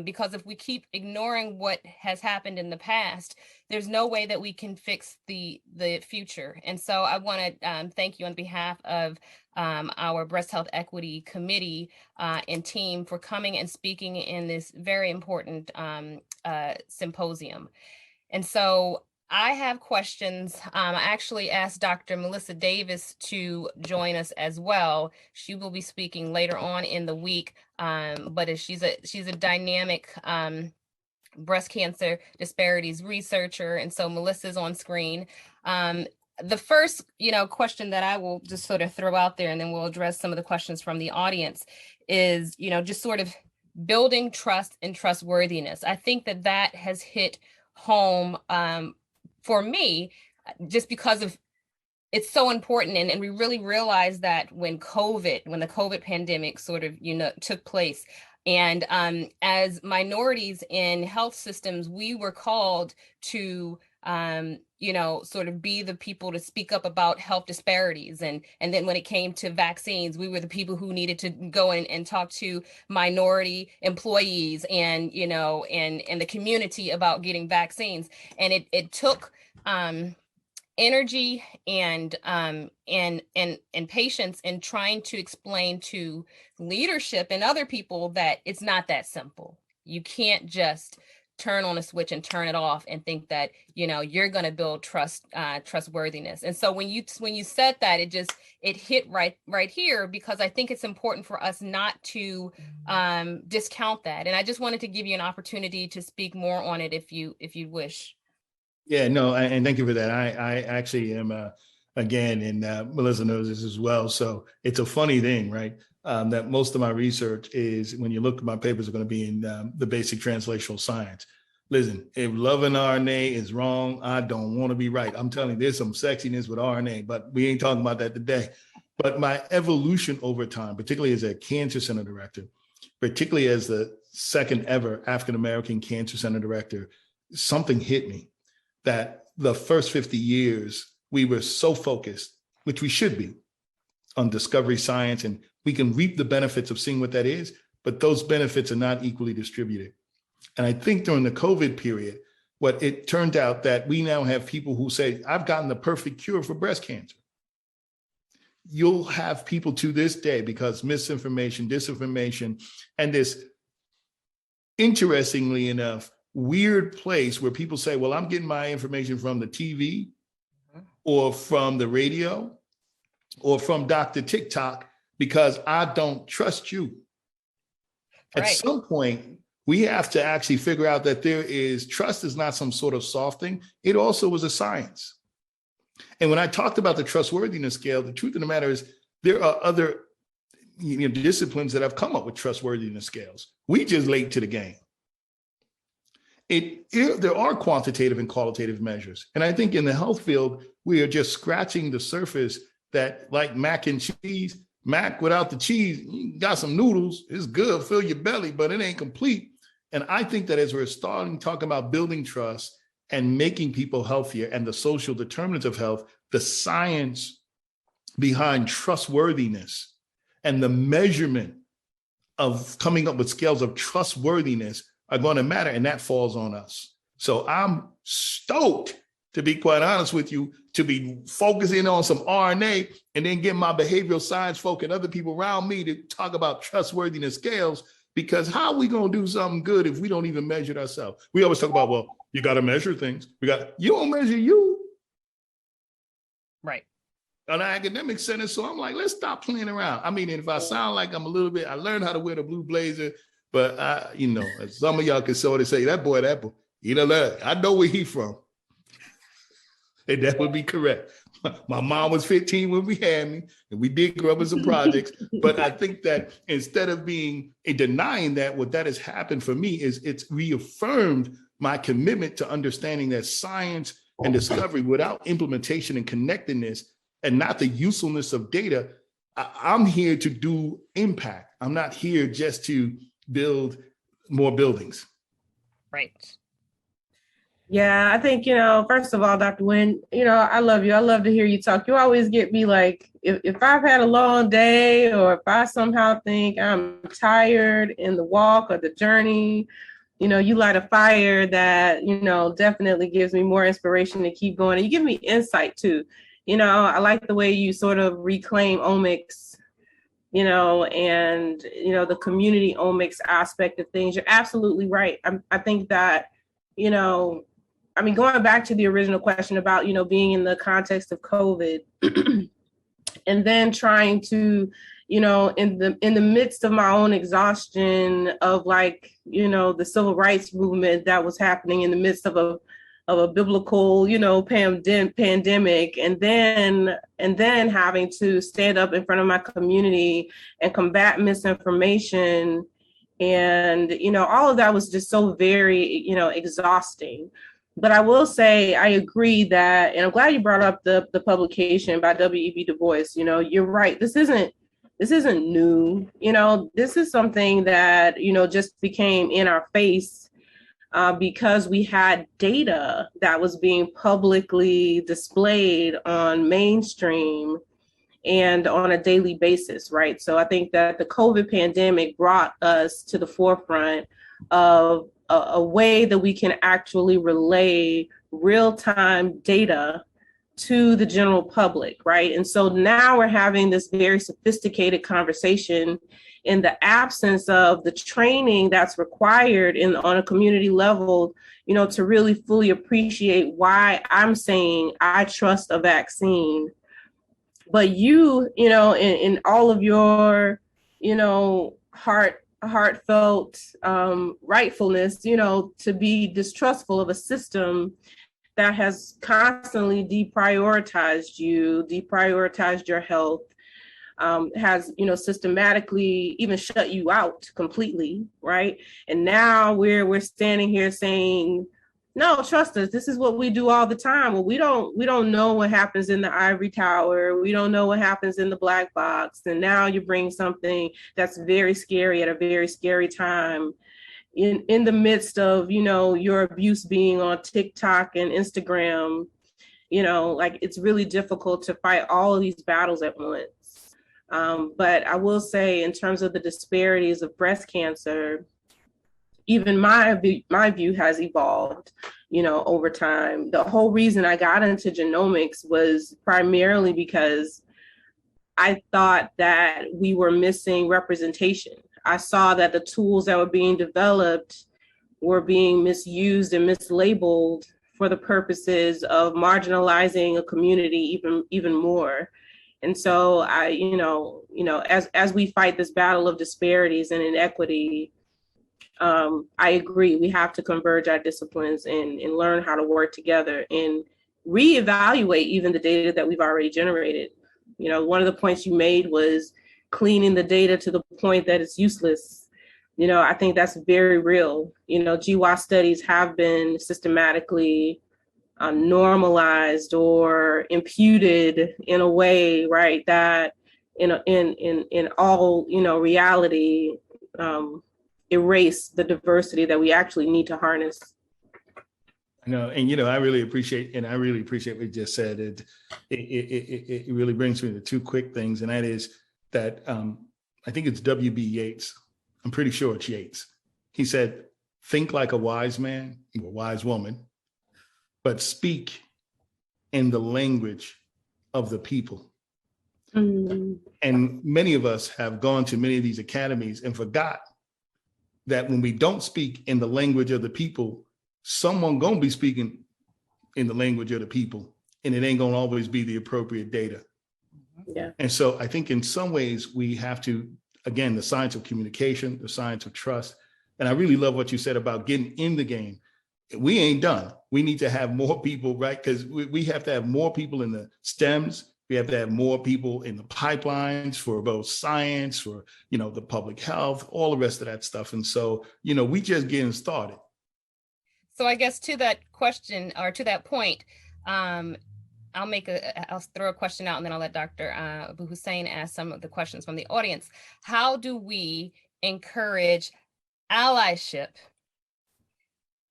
Because if we keep ignoring what has happened in the past, there's no way that we can fix the future. And so I want to thank you on behalf of our Breast Health Equity Committee and team for coming and speaking in this very important symposium. And so I have questions. I actually asked Dr. Melissa Davis to join us as well. She will be speaking later on in the week, but she's a dynamic breast cancer disparities researcher, and so Melissa's on screen. The first, question that I will just sort of throw out there, and then we'll address some of the questions from the audience, is just sort of building trust and trustworthiness. I think that has hit home for me, just because of it's so important. And we really realized that when the COVID pandemic sort of, took place. And as minorities in health systems, we were called to, sort of be the people to speak up about health disparities. And then when it came to vaccines, we were the people who needed to go in and talk to minority employees and, and the community about getting vaccines. And it took energy and patience in trying to explain to leadership and other people that it's not that simple. You can't just turn on a switch and turn it off and think that you're going to build trustworthiness. And so when you said that, it hit right here, because I think it's important for us not to discount that. And I just wanted to give you an opportunity to speak more on it if you wish. Yeah, no, and thank you for that. I actually am, again, and Melissa knows this as well. So it's a funny thing, right? That most of my research is, when you look at my papers, are going to be in the basic translational science. Listen, if loving RNA is wrong, I don't want to be right. I'm telling you, there's some sexiness with RNA, but we ain't talking about that today. But my evolution over time, particularly as a cancer center director, particularly as the second ever African-American cancer center director, something hit me. That the first 50 years, we were so focused, which we should be, on discovery science, and we can reap the benefits of seeing what that is, but those benefits are not equally distributed. And I think during the COVID period, what it turned out that we now have people who say, I've gotten the perfect cure for breast cancer. You'll have people to this day, because misinformation, disinformation, and this, interestingly enough, weird place where people say, well, I'm getting my information from the TV or from the radio or from Dr. TikTok because I don't trust you. Right. At some point, we have to actually figure out that trust is not some sort of soft thing. It also is a science. And when I talked about the trustworthiness scale, the truth of the matter is there are other disciplines that have come up with trustworthiness scales. We just late to the game. There are quantitative and qualitative measures. And I think in the health field, we are just scratching the surface that, like mac and cheese, mac without the cheese, you got some noodles, it's good, fill your belly, but it ain't complete. And I think that as we're starting talking about building trust and making people healthier and the social determinants of health, the science behind trustworthiness and the measurement of coming up with scales of trustworthiness are going to matter, and that falls on us. So I'm stoked, to be quite honest with you, to be focusing on some RNA and then get my behavioral science folk and other people around me to talk about trustworthiness scales, because how are we going to do something good if we don't even measure it ourselves? We always talk about, well, you got to measure things. You don't measure you. Right. On an academic center. So I'm like, let's stop playing around. I mean, if I sound like I'm a little bit, I learned how to wear the blue blazer. But some of y'all can sort of say, that boy, I know where he from. And that would be correct. My mom was 15 when we had me, and we did grow up in some projects. But I think that instead of denying that, what that has happened for me is it's reaffirmed my commitment to understanding that science and discovery without implementation and connectedness and not the usefulness of data, I'm here to do impact. I'm not here just to build more buildings. Right. Yeah, I think, first of all, Dr. Winn, I love you. I love to hear you talk. You always get me like, if I've had a long day or if I somehow think I'm tired in the walk or the journey, you light a fire that, definitely gives me more inspiration to keep going. And you give me insight too. I like the way you sort of reclaim omics, and, the community omics aspect of things. You're absolutely right. I think that, going back to the original question about, being in the context of COVID and then trying to, in the midst of my own exhaustion of the civil rights movement that was happening in the midst of a biblical, pandemic, and then having to stand up in front of my community and combat misinformation. And, all of that was just so very, exhausting. But I will say, I agree that, and I'm glad you brought up the publication by W.E.B. Du Bois. You're right. This isn't new. This is something that, just became in our face because we had data that was being publicly displayed on mainstream and on a daily basis, right? So I think that the COVID pandemic brought us to the forefront of a way that we can actually relay real-time data to the general public, right? And so now we're having this very sophisticated conversation in the absence of the training that's required on a community level, to really fully appreciate why I'm saying I trust a vaccine. But you, in all of your, heartfelt rightfulness, to be distrustful of a system that has constantly deprioritized you, deprioritized your health, has, systematically even shut you out completely, right? And now we're standing here saying, no, trust us. This is what we do all the time. Well, we don't know what happens in the ivory tower. We don't know what happens in the black box. And now you bring something that's very scary at a very scary time in the midst of, your abuse being on TikTok and Instagram. It's really difficult to fight all of these battles at once. But I will say, in terms of the disparities of breast cancer, even my view has evolved, over time. The whole reason I got into genomics was primarily because I thought that we were missing representation. I saw that the tools that were being developed were being misused and mislabeled for the purposes of marginalizing a community even more. And so as we fight this battle of disparities and inequity, I agree. We have to converge our disciplines and learn how to work together and reevaluate even the data that we've already generated. One of the points you made was cleaning the data to the point that it's useless. I think that's very real. GWAS studies have been systematically normalized or imputed in a way, right, that in all reality erase the diversity that we actually need to harness. And I really appreciate what you just said. It really brings me to two quick things, and that is that I think it's W.B. Yeats. I'm pretty sure it's Yeats. He said, "Think like a wise man, or wise woman, but speak in the language of the people." Mm-hmm. And many of us have gone to many of these academies and forgot that when we don't speak in the language of the people, someone gonna be speaking in the language of the people, and it ain't gonna always be the appropriate data. Yeah. And so I think in some ways we have to, again, the science of communication, the science of trust. And I really love what you said about getting in the game. we ain't done. We need to have more people, right? Because we have to have more people in the STEMs. We have to have more people in the pipelines for both science, for, the public health, all the rest of that stuff. And so, we just getting started. So I guess to that question, or to that point, I'll throw a question out, and then I'll let Dr. Abu Hussein ask some of the questions from the audience. How do we encourage allyship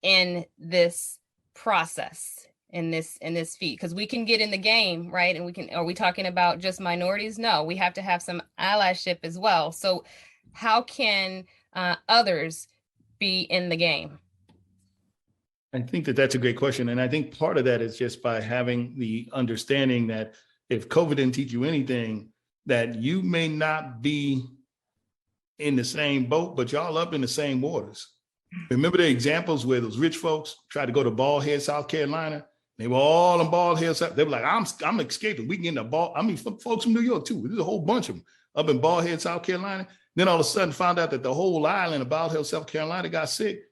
in this process, in this feat? Because we can get in the game, right? And are we talking about just minorities? No, we have to have some allyship as well. So how can others be in the game? I think that's a great question. And I think part of that is just by having the understanding that if COVID didn't teach you anything, that you may not be in the same boat, but y'all up in the same waters. Remember the examples where those rich folks tried to go to Bald Head, South Carolina? They were all in Bald Head. They were like, I'm escaping. We can get in the ball. I mean, folks from New York too. There's a whole bunch of them up in Bald Head, South Carolina. Then all of a sudden found out that the whole island of Bald Head, South Carolina got sick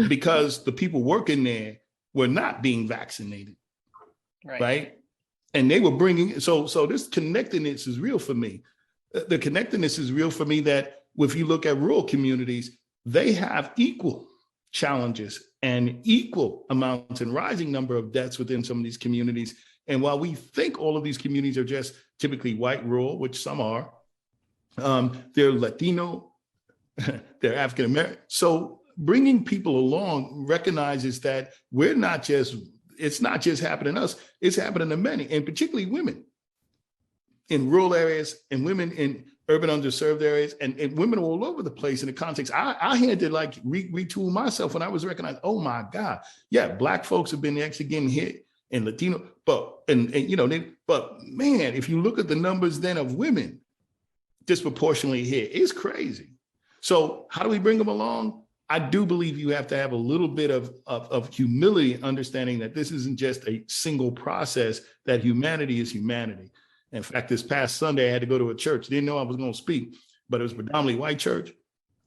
because the people working there were not being vaccinated. Right? And they were bringing, so this connectedness is real for me. The connectedness is real for me that if you look at rural communities, they have equal challenges and equal amounts and rising number of deaths within some of these communities. And while we think all of these communities are just typically white rural, which some are, they're Latino, they're African American. So bringing people along recognizes that it's not just happening to us, it's happening to many, and particularly women in rural areas and women in urban underserved areas, and women all over the place in the context. I had to retool myself when I was recognized, oh my God, yeah, Black folks have been actually getting hit, and Latino, but man, if you look at the numbers then of women disproportionately hit, it's crazy. So how do we bring them along? I do believe you have to have a little bit of humility, understanding that this isn't just a single process, that humanity is humanity. In fact, this past Sunday, I had to go to a church. Didn't know I was going to speak, but it was predominantly white church,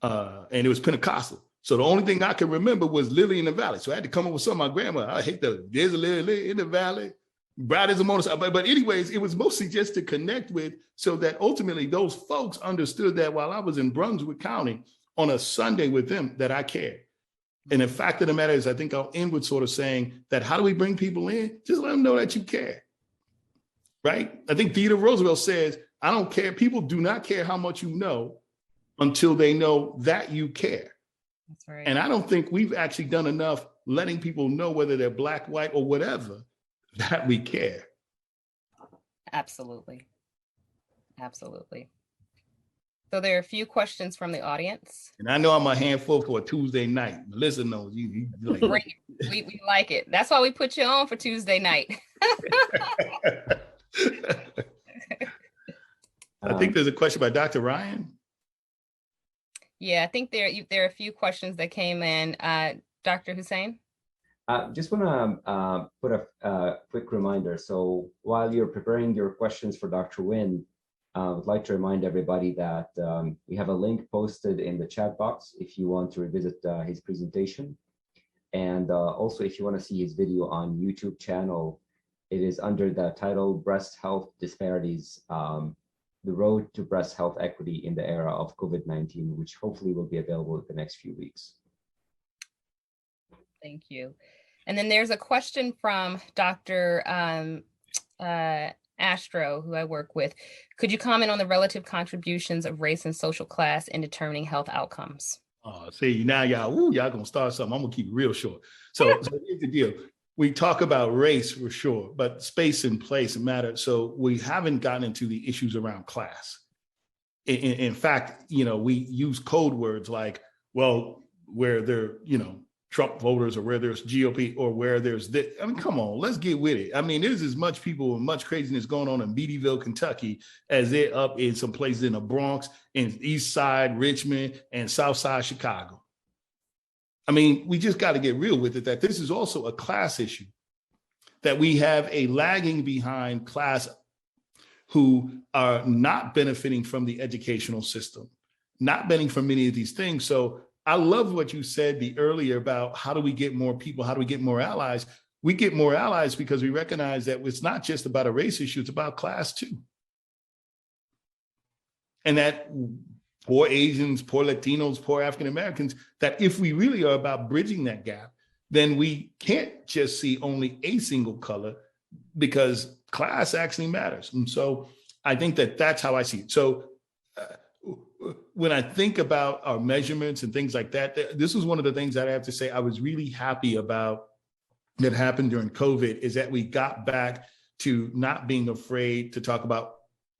and it was Pentecostal. So the only thing I could remember was Lily in the Valley. So I had to come up with some of my grandma. I hate there's a lily in the valley, bright as a motorcycle. But anyways, it was mostly just to connect with, so that ultimately those folks understood that while I was in Brunswick County on a Sunday with them, that I cared. And the fact of the matter is, I think I'll end with sort of saying that how do we bring people in? Just let them know that you care. Right? I think Theodore Roosevelt says, I don't care. People do not care how much you know until they know that you care. That's right. And I don't think we've actually done enough letting people know, whether they're Black, white, or whatever, that we care. Absolutely. Absolutely. So there are a few questions from the audience. And I know I'm a handful for a Tuesday night. Melissa knows you like we like it. That's why we put you on for Tuesday night. I think there's a question by Dr. Ryan. Yeah, I think there are a few questions that came in. Dr. Hussein? Just want to put a quick reminder. So while you're preparing your questions for Dr. Winn, I would like to remind everybody that we have a link posted in the chat box if you want to revisit his presentation. And also, if you want to see his video on YouTube channel, it is under the title Breast Health Disparities, the Road to Breast Health Equity in the Era of COVID-19, which hopefully will be available in the next few weeks. Thank you. And then there's a question from Dr. Astro, who I work with. Could you comment on the relative contributions of race and social class in determining health outcomes? See, now y'all gonna start something. I'm gonna keep it real short. So here's the deal. We talk about race for sure, but space and place matter. So we haven't gotten into the issues around class. In fact, we use code words like, well, where there, Trump voters, or where there's GOP, or where there's this. I mean, come on, let's get with it. I mean, there's as much people and much craziness going on in Beattyville, Kentucky, as there up in some places in the Bronx, in East Side, Richmond, and South Side Chicago. I mean, we just got to get real with it, that this is also a class issue, that we have a lagging behind class who are not benefiting from the educational system, not benefiting from many of these things. So I love what you said earlier about how do we get more people, how do we get more allies? We get more allies because we recognize that it's not just about a race issue, it's about class too. And that poor Asians, poor Latinos, poor African Americans, that if we really are about bridging that gap, then we can't just see only a single color, because class actually matters. And so I think that that's how I see it. So when I think about our measurements and things like that, this was one of the things that I have to say I was really happy about that happened during COVID, is that we got back to not being afraid to talk about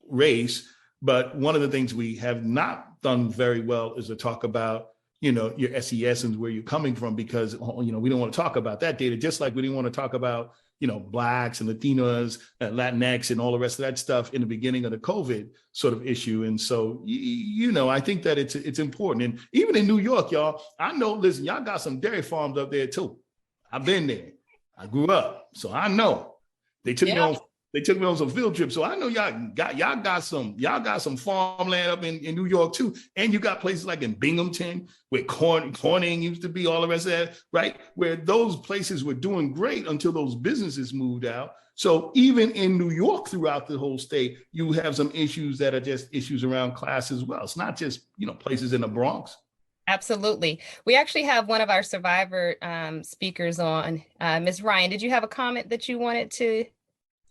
race. But one of the things we have not done very well is to talk about, your SES and where you're coming from, because, we don't want to talk about that data, just like we didn't want to talk about, Blacks and Latinos, Latinx and all the rest of that stuff in the beginning of the COVID sort of issue. And so, I think that it's important. And even in New York, y'all, I know, listen, y'all got some dairy farms up there too. I've been there. I grew up, so I know. They took me on some field trips. So I know y'all got some farmland up in New York too. And you got places like in Binghamton, where Corning used to be, all the rest of that, right? Where those places were doing great until those businesses moved out. So even in New York, throughout the whole state, you have some issues that are just issues around class as well. It's not just, places in the Bronx. Absolutely. We actually have one of our survivor speakers on. Ms. Ryan, did you have a comment that you wanted to,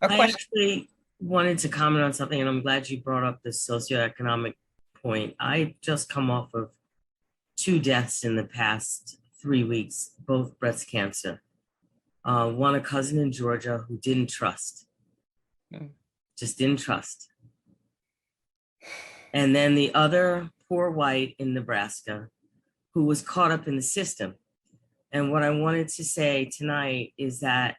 or I question? actually wanted to comment on something, and I'm glad you brought up this socioeconomic point. I just come off of 2 deaths in the past 3 weeks, both breast cancer. One, a cousin in Georgia who didn't trust, just didn't trust. And then the other, poor white in Nebraska, who was caught up in the system. And what I wanted to say tonight is that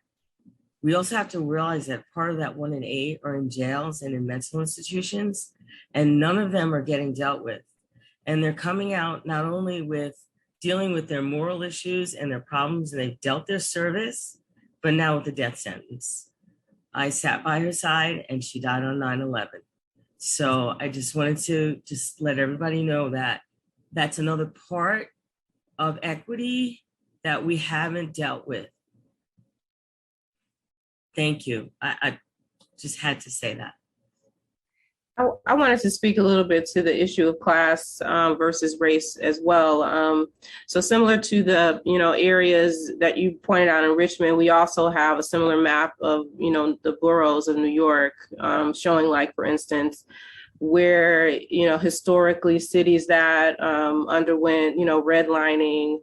we also have to realize that part of that 1 in 8 are in jails and in mental institutions, and none of them are getting dealt with. And they're coming out not only with dealing with their moral issues and their problems, and they've dealt their service, but now with the death sentence. I sat by her side and she died on 9/11. So I just wanted to just let everybody know that that's another part of equity that we haven't dealt with. Thank you. I just had to say that. I wanted to speak a little bit to the issue of class versus race as well. So similar to the, areas that you pointed out in Richmond, we also have a similar map of, the boroughs of New York, showing, like, for instance, where, historically cities that underwent, redlining,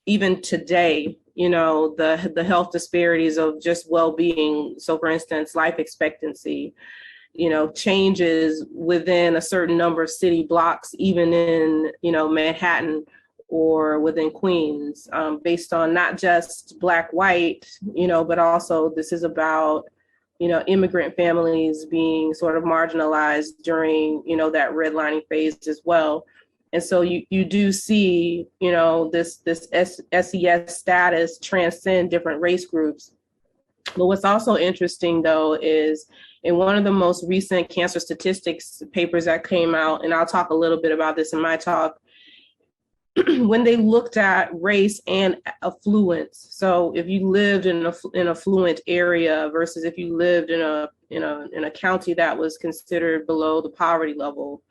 even today, the health disparities of just well-being. So for instance, life expectancy, changes within a certain number of city blocks, even in, Manhattan or within Queens, based on not just Black, white, but also this is about, immigrant families being sort of marginalized during, that redlining phase as well. And so you do see, this SES status transcend different race groups. But what's also interesting, though, is in one of the most recent cancer statistics papers that came out, and I'll talk a little bit about this in my talk, when they looked at race and affluence. So if you lived in an affluent area versus if you lived in a county that was considered below the poverty level,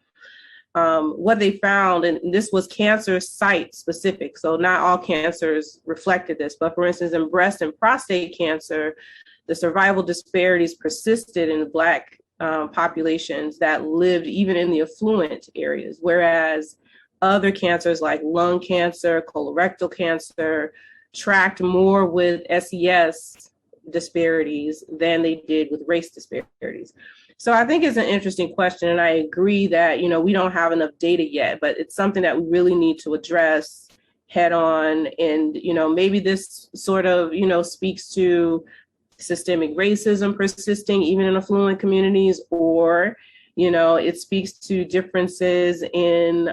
what they found, and this was cancer site specific, so not all cancers reflected this, but for instance, in breast and prostate cancer, the survival disparities persisted in the Black populations that lived even in the affluent areas, whereas other cancers like lung cancer, colorectal cancer, tracked more with SES disparities than they did with race disparities. So I think it's an interesting question, and I agree that, we don't have enough data yet, but it's something that we really need to address head on. And, maybe this sort of, speaks to systemic racism persisting even in affluent communities, or, it speaks to differences in,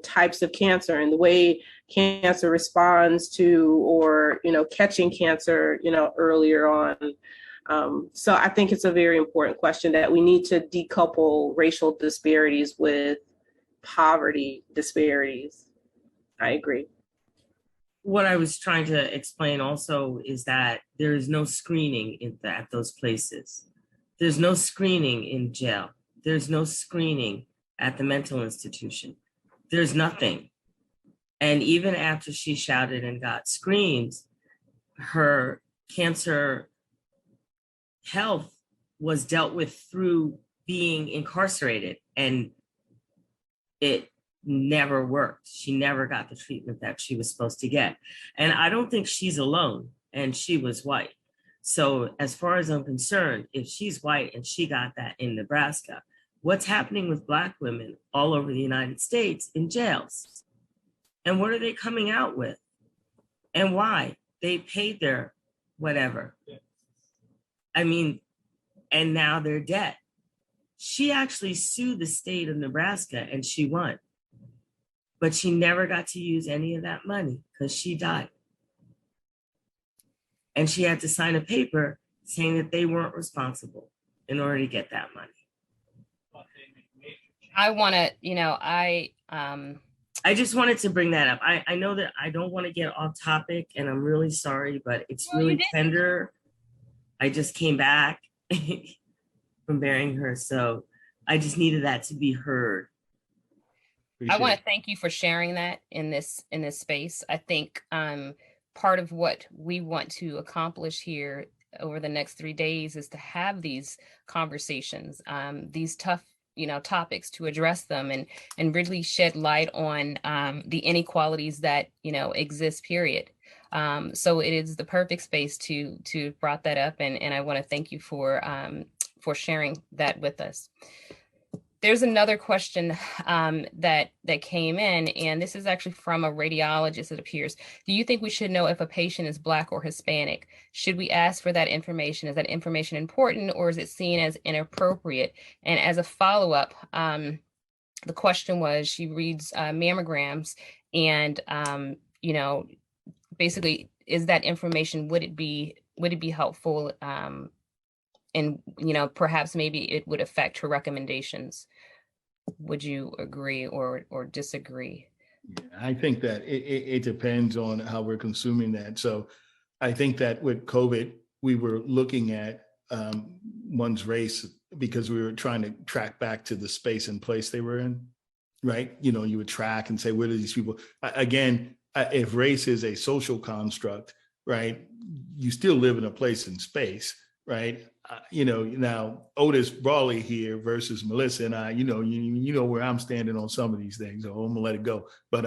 types of cancer and the way cancer responds to, or, catching cancer, earlier on. So I think it's a very important question that we need to decouple racial disparities with poverty disparities. I agree. What I was trying to explain also is that there is no screening at those places. There's no screening in jail. There's no screening at the mental institution. There's nothing. And even after she shouted and got screams, her cancer health was dealt with through being incarcerated, and it never worked. She never got the treatment that she was supposed to get. And I don't think she's alone, and she was white. So as far as I'm concerned, if she's white and she got that in Nebraska, what's happening with Black women all over the United States in jails? And what are they coming out with? And why? They paid their whatever. I mean, and now they're dead. She actually sued the state of Nebraska and she won. But she never got to use any of that money because she died. And she had to sign a paper saying that they weren't responsible in order to get that money. I want to, I just wanted to bring that up. I know that I don't want to get off topic, and I'm really sorry, but it's really tender. I just came back from burying her, so I just needed that to be heard. I want to thank you for sharing that in this space. I think part of what we want to accomplish here over the next 3 days is to have these conversations, these tough topics, to address them and really shed light on the inequalities that exist, period. So it is the perfect space to brought that up, and I want to thank you for sharing that with us. There's another question that came in, and this is actually from a radiologist, it appears. Do you think we should know if a patient is Black or Hispanic? Should we ask for that information? Is that information important, or is it seen as inappropriate? And as a follow-up, the question was, she reads mammograms, and basically, is that information, would it be helpful? And perhaps maybe it would affect her recommendations. Would you agree or disagree? Yeah, I think that it depends on how we're consuming that. So I think that with COVID, we were looking at one's race because we were trying to track back to the space and place they were in, right? You would track and say, where do these people, again, if race is a social construct, right? You still live in a place and space, right? Now Otis Brawley here versus Melissa and I, you know where I'm standing on some of these things, so I'm gonna let it go. But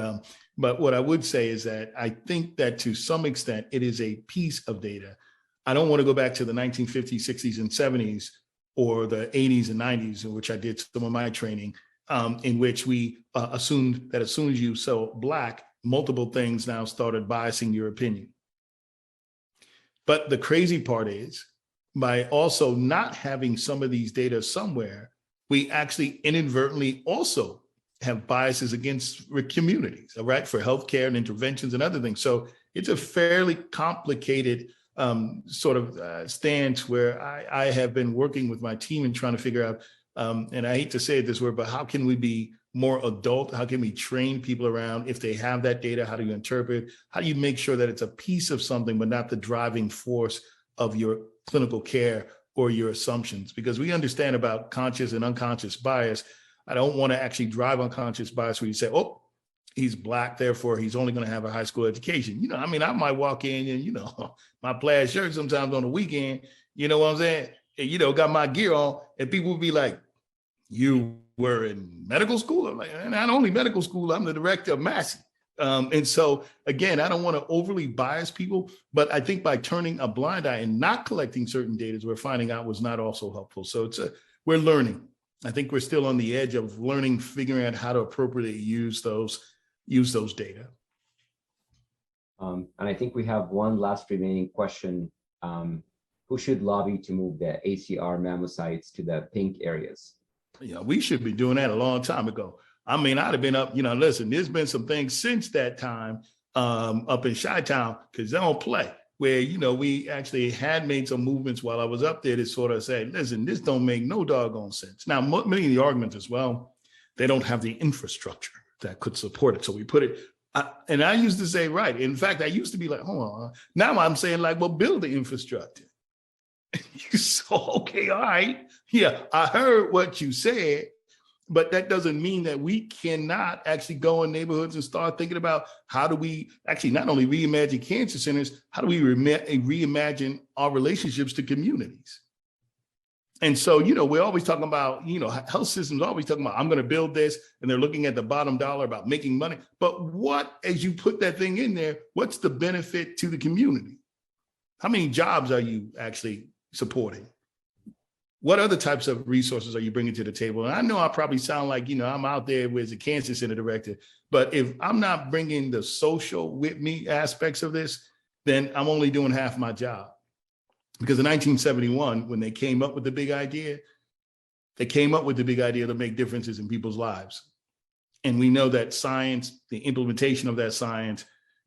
what I would say is that I think that to some extent it is a piece of data. I don't want to go back to the 1950s, 60s, and 70s or the 80s and 90s, in which I did some of my training, in which we assumed that as soon as you saw Black, multiple things now started biasing your opinion. But the crazy part is, by also not having some of these data somewhere, we actually inadvertently also have biases against communities, right? For healthcare and interventions and other things. So it's a fairly complicated stance where I have been working with my team and trying to figure out, and I hate to say it this way, but how can we be more adult? How can we train people around if they have that data? How do you interpret? How do you make sure that it's a piece of something, but not the driving force of your clinical care or your assumptions? Because we understand about conscious and unconscious bias. I don't want to actually drive unconscious bias where you say, oh, he's Black, therefore he's only going to have a high school education. I might walk in and, my plaid shirt sometimes on the weekend, you know what I'm saying? And, got my gear on, and people would be like, you were in medical school? I'm like, not only medical school, I'm the director of Massey. And so, again, I don't want to overly bias people, but I think by turning a blind eye and not collecting certain data, we're finding out was not also helpful. So we're learning. I think we're still on the edge of learning, figuring out how to appropriately use those data. And I think we have one last remaining question. Who should lobby to move the ACR mammocytes to the pink areas? Yeah, we should be doing that a long time ago. I'd have been up, listen, there's been some things since that time up in Chi-Town, because they don't play, where, we actually had made some movements while I was up there to sort of say, listen, this don't make no doggone sense. Now, many of the arguments as well, They don't have the infrastructure that could support it. So we put it, and I used to say, right. In fact, I used to be like, hold on. Now I'm saying like, well, build the infrastructure. So, okay, all right. Yeah, I heard what you said, but that doesn't mean that we cannot actually go in neighborhoods and start thinking about how do we actually not only reimagine cancer centers, how do we reimagine our relationships to communities? And so, we're always talking about, health systems always talking about, I'm going to build this, and they're looking at the bottom dollar about making money. But what, as you put that thing in there, what's the benefit to the community? How many jobs are you actually supporting? What other types of resources are you bringing to the table? And I know I probably sound like, I'm out there as a cancer center director, but if I'm not bringing the social with me aspects of this, then I'm only doing half my job. Because in 1971, when they came up with the big idea, to make differences in people's lives. And we know that science, the implementation of that science,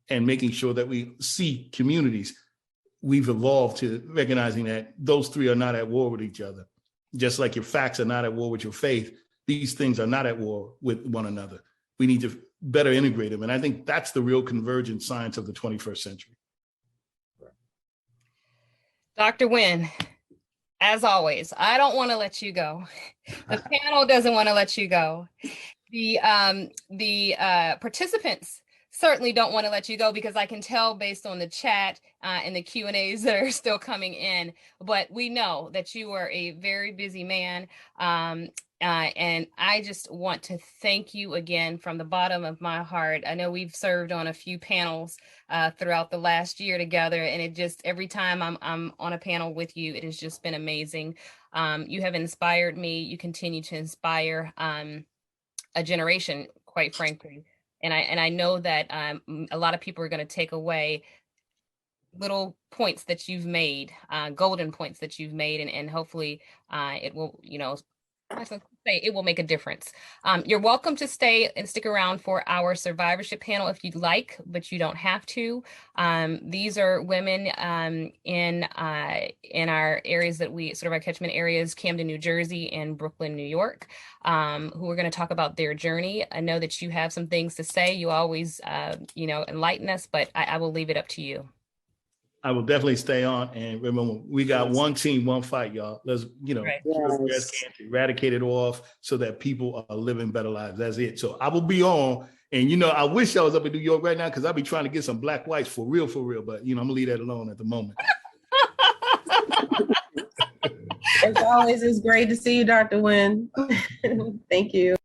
and making sure that we see communities, we've evolved to recognizing that those three are not at war with each other. Just like your facts are not at war with your faith, these things are not at war with one another. We need to better integrate them. And I think that's the real convergent science of the 21st century. Dr. Winn, as always, I don't want to let you go. The panel doesn't want to let you go. The participants certainly don't want to let you go, because I can tell based on the chat and the Q&As that are still coming in, but we know that you are a very busy man. And I just want to thank you again from the bottom of my heart. I know we've served on a few panels throughout the last year together, and it just, every time I'm on a panel with you, it has just been amazing. You have inspired me. You continue to inspire a generation, quite frankly. And I know that a lot of people are going to take away little points that you've made, golden points that you've made, and hopefully it will, it will make a difference. You're welcome to stay and stick around for our survivorship panel if you'd like, but you don't have to. These are women in our areas that we sort of our catchment areas, Camden, New Jersey, and Brooklyn, New York, who are going to talk about their journey. I know that you have some things to say. You always, enlighten us, but I will leave it up to you. I will definitely stay on. And remember, we got one team, one fight, y'all. Let's, Right. breast cancer, eradicate it off so that people are living better lives. That's it. So I will be on. And, I wish I was up in New York right now, because I'll be trying to get some black whites for real. But, I'm going to leave that alone at the moment. As always, it's great to see you, Dr. Winn. Thank you.